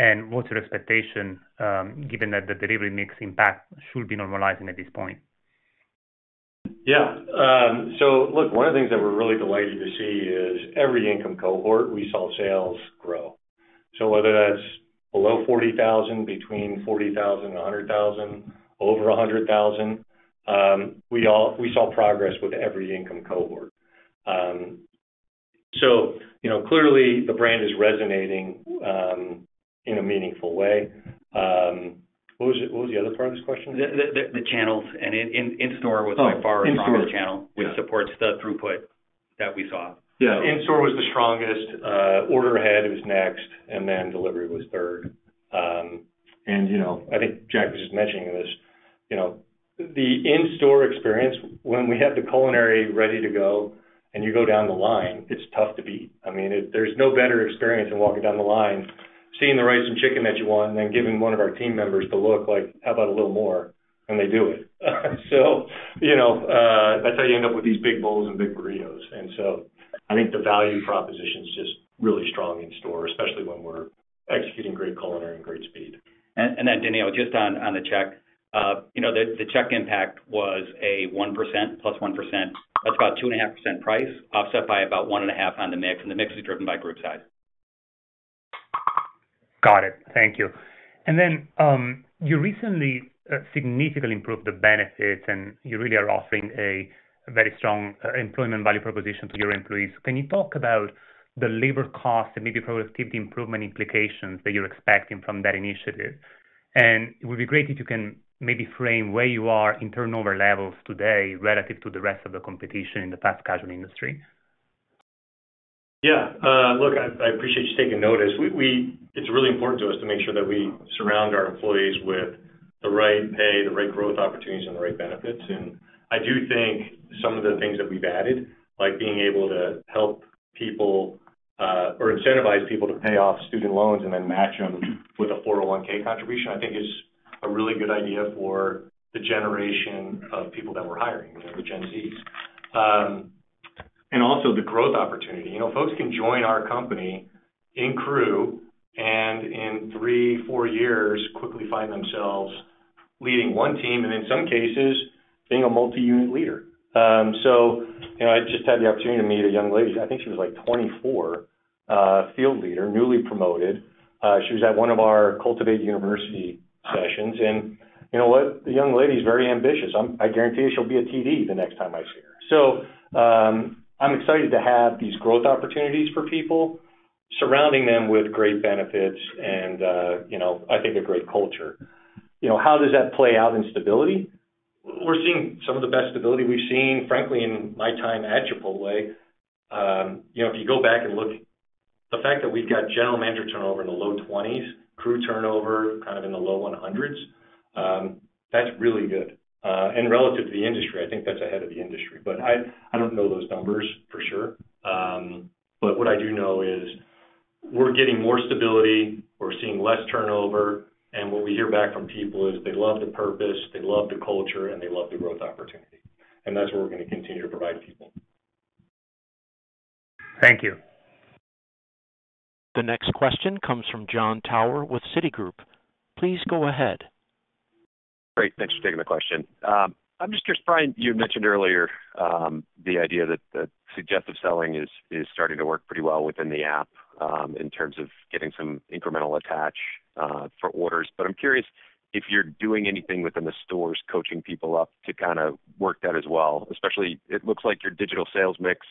And what's your expectation, given that the delivery mix impact should be normalizing at this point? Yeah. So, look, one of the things that we're really delighted to see is every income cohort, we saw sales grow. So whether that's below 40,000, between 40,000 and 100,000, over 100,000, we saw progress with every income cohort. So, clearly the brand is resonating in a meaningful way. What was the other part of this question? The channels, and in-store was by far our strongest channel, which supports the throughput that we saw. Yeah, in-store was the strongest. Order ahead was next, and then delivery was third. And, I think Jack was just mentioning this, the in-store experience, when we have the culinary ready to go and you go down the line, it's tough to beat. I mean, there's no better experience than walking down the line, seeing the rice and chicken that you want, and then giving one of our team members the look like, how about a little more? And they do it. So, that's how you end up with these big bowls and big burritos. And so I think the value proposition is just really strong in store, especially when we're executing great culinary and great speed. And then, Danilo, just on the check, the check impact was a 1% plus 1%. That's about 2.5% price, offset by about 1.5% on the mix, and the mix is driven by group size. Got it. Thank you. And then you recently significantly improved the benefits, and you really are offering a very strong employment value proposition to your employees. Can you talk about the labor cost and maybe productivity improvement implications that you're expecting from that initiative? And it would be great if you can maybe frame where you are in turnover levels today relative to the rest of the competition in the fast casual industry. Yeah. Look, I appreciate you taking notice. It's really important to us to make sure that we surround our employees with the right pay, the right growth opportunities, and the right benefits. And I do think some of the things that we've added, like being able to help people or incentivize people to pay off student loans and then match them with a 401k contribution, I think is a really good idea for the generation of people that we're hiring, the Gen Zs. And also the growth opportunity. Folks can join our company in crew and in 3-4 years quickly find themselves leading one team, and in some cases, being a multi-unit leader. So, I just had the opportunity to meet a young lady. I think she was like 24, field leader, newly promoted. She was at one of our Cultivate University sessions, and you know what? The young lady's very ambitious. I guarantee you she'll be a TD the next time I see her. So I'm excited to have these growth opportunities for people, surrounding them with great benefits and, I think a great culture. How does that play out in stability? We're seeing some of the best stability we've seen, frankly, in my time at Chipotle. If you go back and look, the fact that we've got general manager turnover in the low 20s, crew turnover kind of in the low 100s, that's really good. And relative to the industry, I think that's ahead of the industry. But I don't know those numbers for sure. But what I do know is we're getting more stability, we're seeing less turnover, and what we hear back from people is they love the purpose, they love the culture, and they love the growth opportunity. And that's what we're going to continue to provide people. Thank you. The next question comes from Jon Tower with Citigroup. Please go ahead. Great. Thanks for taking the question. I'm just curious, Brian, you mentioned earlier the idea that the suggestive selling is starting to work pretty well within the app in terms of getting some incremental attach for orders. But I'm curious if you're doing anything within the stores coaching people up to kind of work that as well. Especially, it looks like your digital sales mix,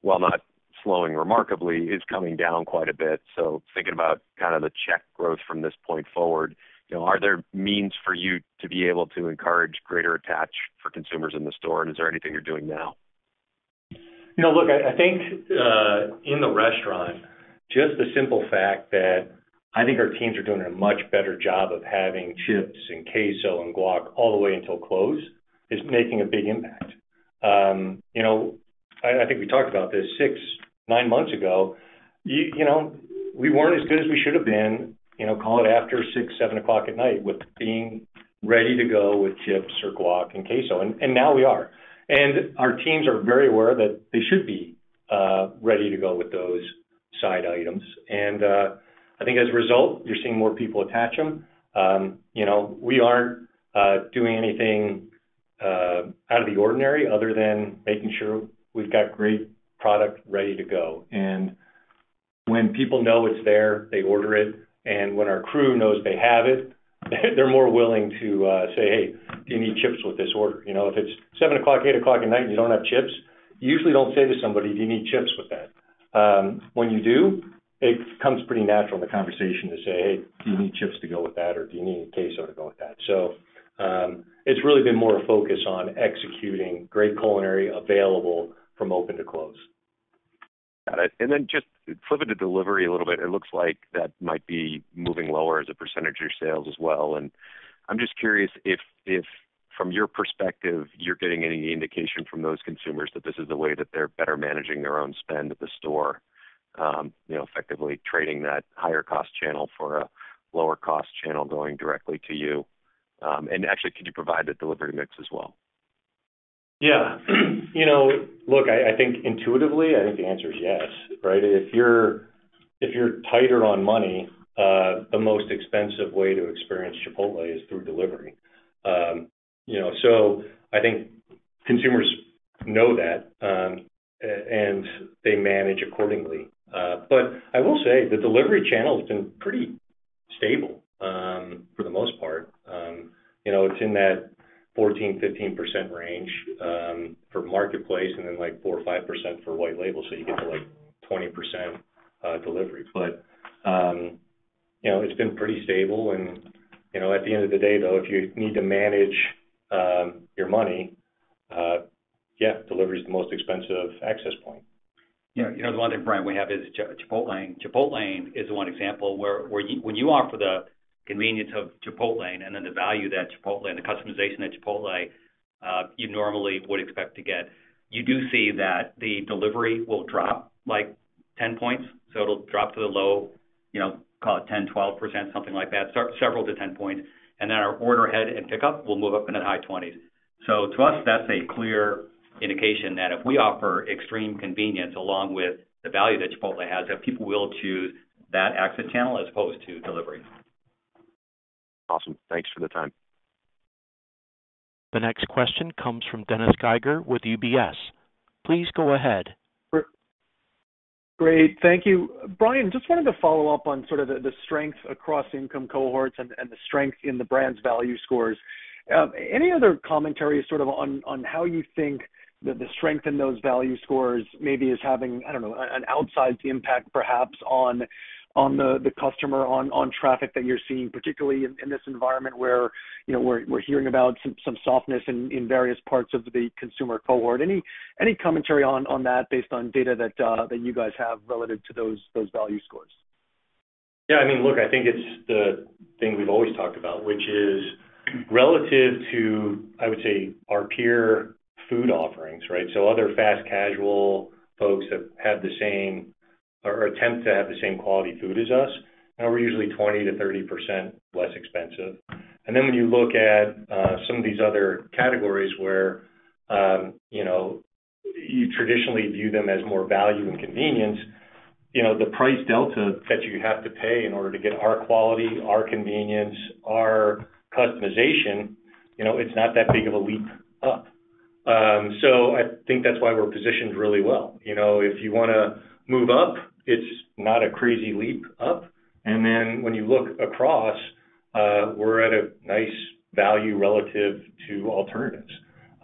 while not slowing remarkably, is coming down quite a bit. So thinking about kind of the check growth from this point forward, are there means for you to be able to encourage greater attach for consumers in the store? And is there anything you're doing now? Look, I think in the restaurant, just the simple fact that I think our teams are doing a much better job of having chips and queso and guac all the way until close is making a big impact. I think we talked about this 6-9 months ago. We weren't as good as we should have been, call it after 6-7 o'clock at night with being ready to go with chips or guac and queso. And now we are. And our teams are very aware that they should be ready to go with those side items. And I think as a result, you're seeing more people attach them. We aren't doing anything out of the ordinary other than making sure we've got great product ready to go. And when people know it's there, they order it. And when our crew knows they have it, they're more willing to say, hey, do you need chips with this order? If it's 7 o'clock, 8 o'clock at night and you don't have chips, you usually don't say to somebody, do you need chips with that? When you do, it comes pretty natural in the conversation to say, hey, do you need chips to go with that, or do you need queso to go with that? So it's really been more a focus on executing great culinary available from open to close. Got it. And then just flipping to delivery a little bit, it looks like that might be moving lower as a percentage of your sales as well. And I'm just curious if from your perspective, you're getting any indication from those consumers that this is the way that they're better managing their own spend at the store, effectively trading that higher cost channel for a lower cost channel going directly to you. And actually, could you provide the delivery mix as well? Yeah. Look, I think intuitively, I think the answer is yes, right? If you're tighter on money, the most expensive way to experience Chipotle is through delivery. So I think consumers know that, and they manage accordingly. But I will say the delivery channel has been pretty stable for the most part. It's in that 14-15% range for marketplace, and then like 4 or 5% for white label. So you get to like 20% delivery. But it's been pretty stable. And at the end of the day, though, if you need to manage your money, delivery is the most expensive access point. The one thing, Brian, we have is Chipotle. Chipotle is one example where when you offer the convenience of Chipotle and then the value that Chipotle and the customization that Chipotle you normally would expect to get, you do see that the delivery will drop like 10 points. So it'll drop to the low, call it 10, 12%, something like that, several to 10 points. And then our order ahead and pickup will move up in the high 20s. So to us, that's a clear indication that if we offer extreme convenience along with the value that Chipotle has, that people will choose that access channel as opposed to delivery. Awesome. Thanks for the time. The next question comes from Dennis Geiger with UBS. Please go ahead. Great. Thank you. Brian, just wanted to follow up on sort of the strength across income cohorts and the strength in the brand's value scores. Any other commentary sort of on how you think that the strength in those value scores maybe is having, I don't know, an outsized impact perhaps on the customer, on traffic that you're seeing, particularly in this environment where, you know, we're hearing about some softness in various parts of the consumer cohort. Any commentary on that based on data that you guys have relative to those value scores? Yeah, I mean, look, I think it's the thing we've always talked about, which is relative to, I would say, our peer food offerings, right? So other fast casual folks that have the same or attempt to have the same quality food as us, and we're usually 20 to 30% less expensive. And then when you look at some of these other categories where, you know, you traditionally view them as more value and convenience, you know, the price delta that you have to pay in order to get our quality, our convenience, our customization, you know, it's not that big of a leap up. So I think that's why we're positioned really well. You know, if you want to move up, it's not a crazy leap up. And then when you look across, we're at a nice value relative to alternatives.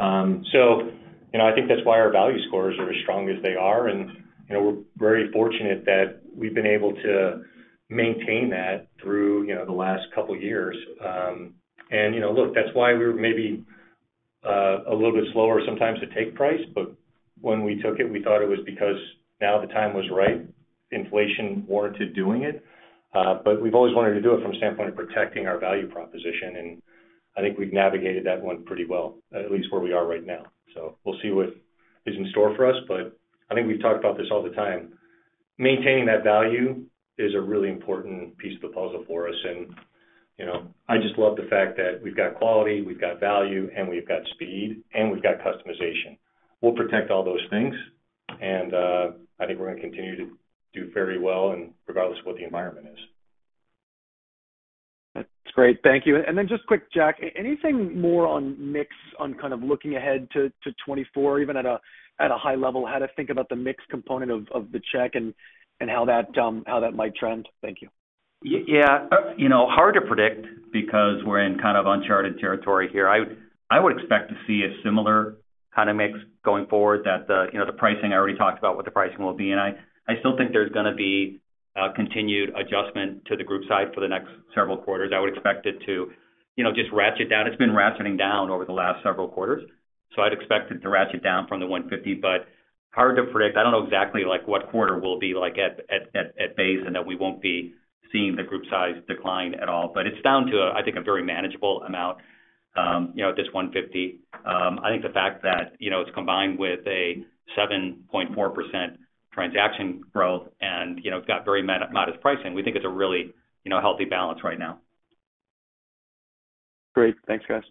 So, you know, I think that's why our value scores are as strong as they are. And, you know, we're very fortunate that we've been able to maintain that through, you know, the last couple of years. And, you know, look, that's why we were maybe a little bit slower sometimes to take price. But when we took it, we thought it was because now the time was right. Inflation warranted doing it. But we've always wanted to do it from a standpoint of protecting our value proposition. And I think we've navigated that one pretty well, at least where we are right now. So we'll see what is in store for us. But I think we've talked about this all the time. Maintaining that value is a really important piece of the puzzle for us. And, you know, I just love the fact that we've got quality, we've got value, and we've got speed, and we've got customization. We'll protect all those things. And I think we're going to continue to do very well, and regardless of what the environment is. That's great. Thank you. And then just quick, Jack, anything more on mix, on kind of looking ahead to 24, even at a high level, how to think about the mix component of the check and how that might trend? Thank you. Yeah, you know, hard to predict because we're in kind of uncharted territory here. I would expect to see a similar kind of mix going forward. That the pricing, I already talked about what the pricing will be, and I still think there's going to be continued adjustment to the group side for the next several quarters. I would expect it to, you know, just ratchet down. It's been ratcheting down over the last several quarters, so I'd expect it to ratchet down from the 150, but hard to predict. I don't know exactly like what quarter will be like at base, and that we won't be seeing the group size decline at all. But it's down to I think a very manageable amount. You know, at this 150. I think the fact that, you know, it's combined with a 7.4% transaction growth and, you know, it's got very modest pricing, we think it's a really, you know, healthy balance right now. Great. Thanks, guys.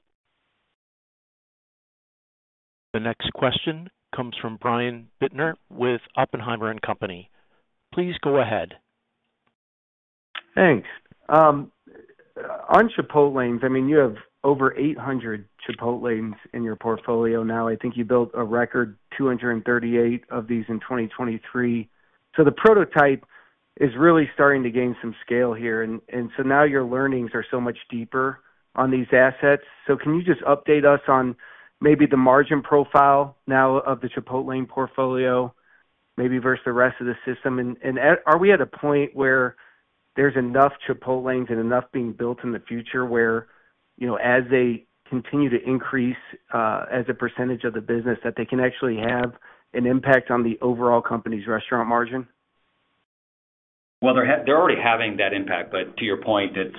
The next question comes from Brian Bittner with Oppenheimer & Company. Please go ahead. Thanks. On Chipotlanes, I mean, you have over 800 Chipotlanes in your portfolio now. I think you built a record 238 of these in 2023. So the prototype is really starting to gain some scale here. And so now your learnings are so much deeper on these assets. So can you just update us on maybe the margin profile now of the Chipotlane portfolio, maybe versus the rest of the system? And are we at a point where there's enough Chipotlanes and enough being built in the future where, you know, as they continue to increase as a percentage of the business, that they can actually have an impact on the overall company's restaurant margin? Well, they're already having that impact, but to your point, it's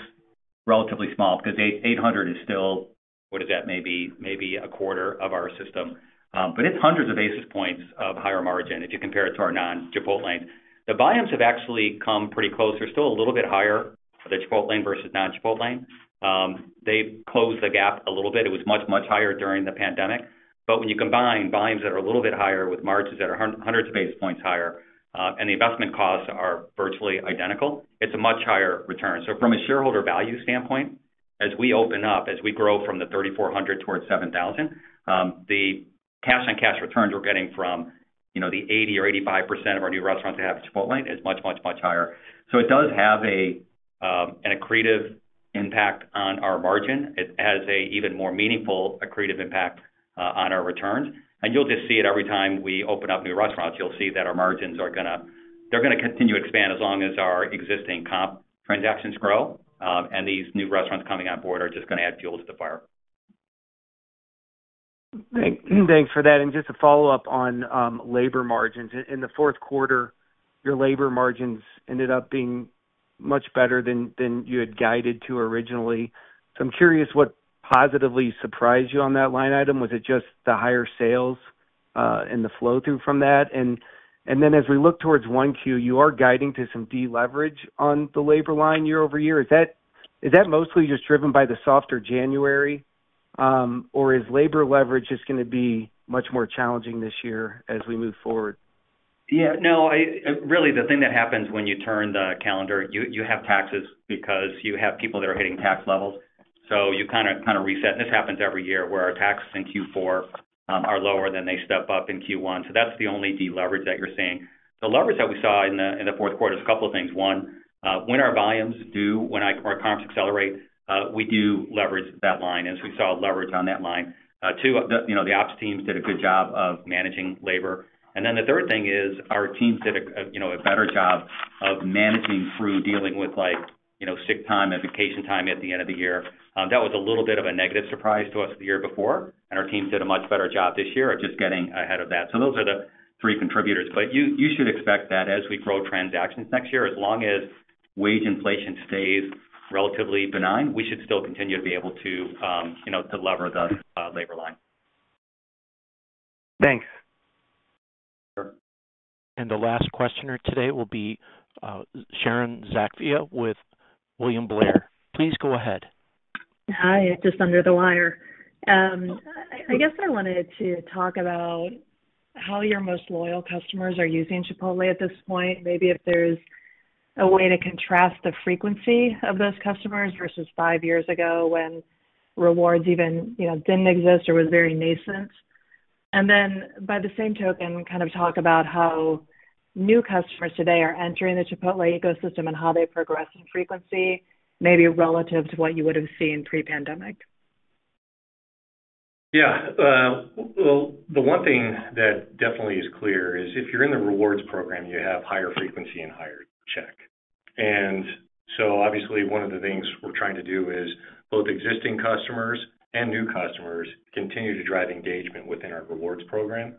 relatively small because 800 is still, what is that, maybe a quarter of our system. But it's hundreds of basis points of higher margin if you compare it to our non-Chipotlane. The volumes have actually come pretty close. They're still a little bit higher for the Chipotlane versus non-Chipotlane. They've closed the gap a little bit. It was much higher during the pandemic. But when you combine volumes that are a little bit higher with margins that are hundreds of basis points higher, and the investment costs are virtually identical, it's a much higher return. So from a shareholder value standpoint, as we open up, as we grow from the 3,400 towards 7,000, the cash-on-cash returns we're getting from, the 80 or 85% of our new restaurants that have Chipotle is much, much, much higher. So it does have an accretive impact on our margin. It has a even more meaningful accretive impact on our returns. And you'll just see it every time we open up new restaurants. You'll see that our margins they're going to continue to expand as long as our existing comp transactions grow. And these new restaurants coming on board are just going to add fuel to the fire. Thanks for that. And just to follow up on labor margins, in the fourth quarter, your labor margins ended up being much better than you had guided to originally. So I'm curious what positively surprised you on that line item. Was it just the higher sales and the flow through from that? And then as we look towards 1Q, you are guiding to some deleverage on the labor line year over year. Is that mostly just driven by the softer January, or is labor leverage just going to be much more challenging this year as we move forward? Yeah, no, really the thing that happens when you turn the calendar, you have taxes because you have people that are hitting tax levels. So you kind of reset. And this happens every year where our taxes in Q4 are lower than they step up in Q1. So that's the only deleverage that you're seeing. The leverage that we saw in the fourth quarter is a couple of things. One, when our volumes when our comps accelerate, we do leverage that line, as we saw leverage on that line. Two, the ops teams did a good job of managing labor. And then the third thing is our teams did a better job of managing through dealing with sick time and vacation time at the end of the year. That was a little bit of a negative surprise to us the year before, and our teams did a much better job this year of just getting ahead of that. So those are the three contributors. But you should expect that as we grow transactions next year, as long as wage inflation stays relatively benign, we should still continue to be able to lever the labor line. Thanks. Sure. And the last questioner today will be Sharon Zackfia with William Blair. Please go ahead. Hi, just under the wire. I guess I wanted to talk about how your most loyal customers are using Chipotle at this point. Maybe if there's a way to contrast the frequency of those customers versus 5 years ago when rewards even didn't exist or was very nascent. And then by the same token, kind of talk about how new customers today are entering the Chipotle ecosystem and how they progress in frequency, maybe relative to what you would have seen pre-pandemic. Yeah. Well, the one thing that definitely is clear is if you're in the rewards program, you have higher frequency and higher check. And so obviously one of the things we're trying to do is both existing customers and new customers continue to drive engagement within our rewards program.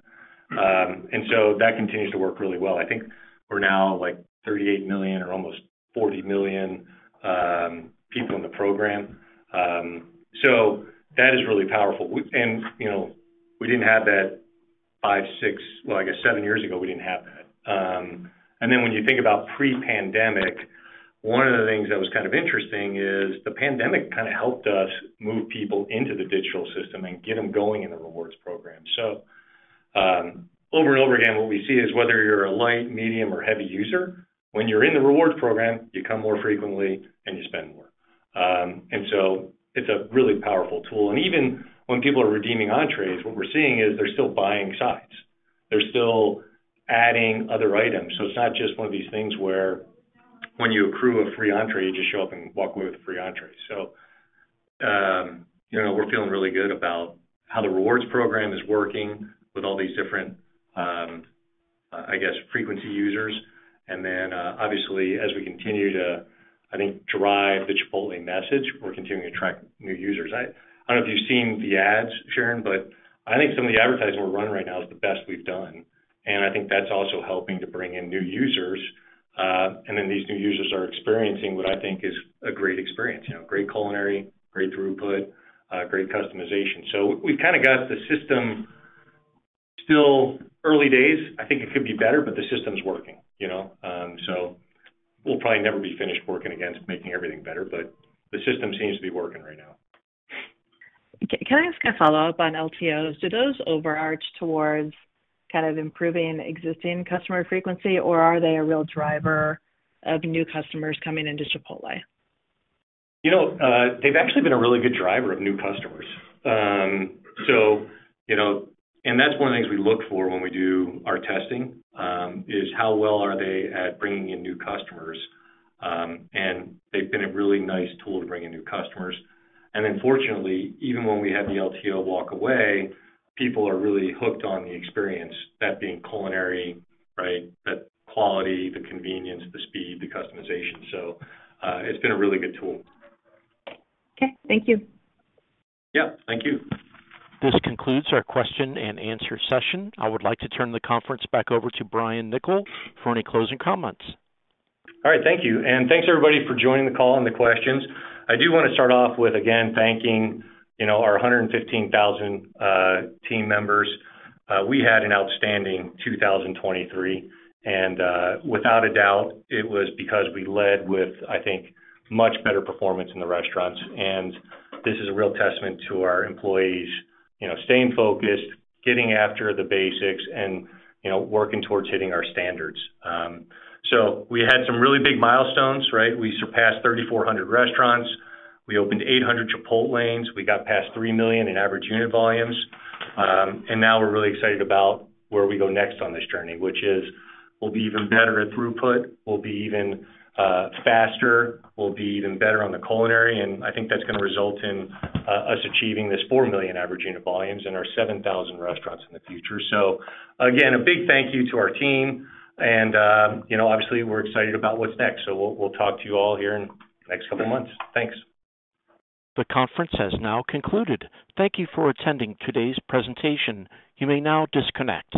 And so that continues to work really well. I think we're now 38 million or almost 40 million people in the program. So that is really powerful. We didn't have that 7 years ago, we didn't have that. And then when you think about pre-pandemic, one of the things that was kind of interesting is the pandemic kind of helped us move people into the digital system and get them going in the rewards program. So over and over again, what we see is whether you're a light, medium, or heavy user, when you're in the rewards program, you come more frequently and you spend more. And so it's a really powerful tool. And even when people are redeeming entrees, what we're seeing is they're still buying sides. They're still adding other items. So it's not just one of these things where when you accrue a free entree, you just show up and walk away with a free entree. So, we're feeling really good about how the rewards program is working with all these different, frequency users. And then, obviously, as we continue to, drive the Chipotle message, we're continuing to attract new users. I don't know if you've seen the ads, Sharon, but I think some of the advertising we're running right now is the best we've done. And I think that's also helping to bring in new users. And then these new users are experiencing what I think is a great experience, great culinary, great throughput, great customization. So we've kind of got the system still early days. I think it could be better, but the system's working, So we'll probably never be finished working against making everything better, but the system seems to be working right now. Can I ask a follow-up on LTOs? Do those overarch towards kind of improving existing customer frequency, or are they a real driver of new customers coming into Chipotle? They've actually been a really good driver of new customers. And that's one of the things we look for when we do our testing, is how well are they at bringing in new customers. And they've been a really nice tool to bring in new customers. And then fortunately, even when we have the LTO walk away, people are really hooked on the experience, that being culinary, right? That quality, the convenience, the speed, the customization. So it's been a really good tool. Okay, thank you. Yeah, thank you. This concludes our question and answer session. I would like to turn the conference back over to Brian Niccol for any closing comments. All right, thank you. And thanks everybody for joining the call and the questions. I do want to start off with, again, thanking, our 115,000 team members. We had an outstanding 2023, and without a doubt, it was because we led with, I think, much better performance in the restaurants. And this is a real testament to our employees, staying focused, getting after the basics, and, working towards hitting our standards. So we had some really big milestones, right? We surpassed 3,400 restaurants. We opened 800 Chipotlanes. We got past 3 million in average unit volumes. And now we're really excited about where we go next on this journey, which is we'll be even better at throughput. We'll be even faster. We'll be even better on the culinary. And I think that's going to result in us achieving this 4 million average unit volumes in our 7,000 restaurants in the future. So again, a big thank you to our team. And, obviously we're excited about what's next. So we'll talk to you all here in the next couple of months. Thanks. The conference has now concluded. Thank you for attending today's presentation. You may now disconnect.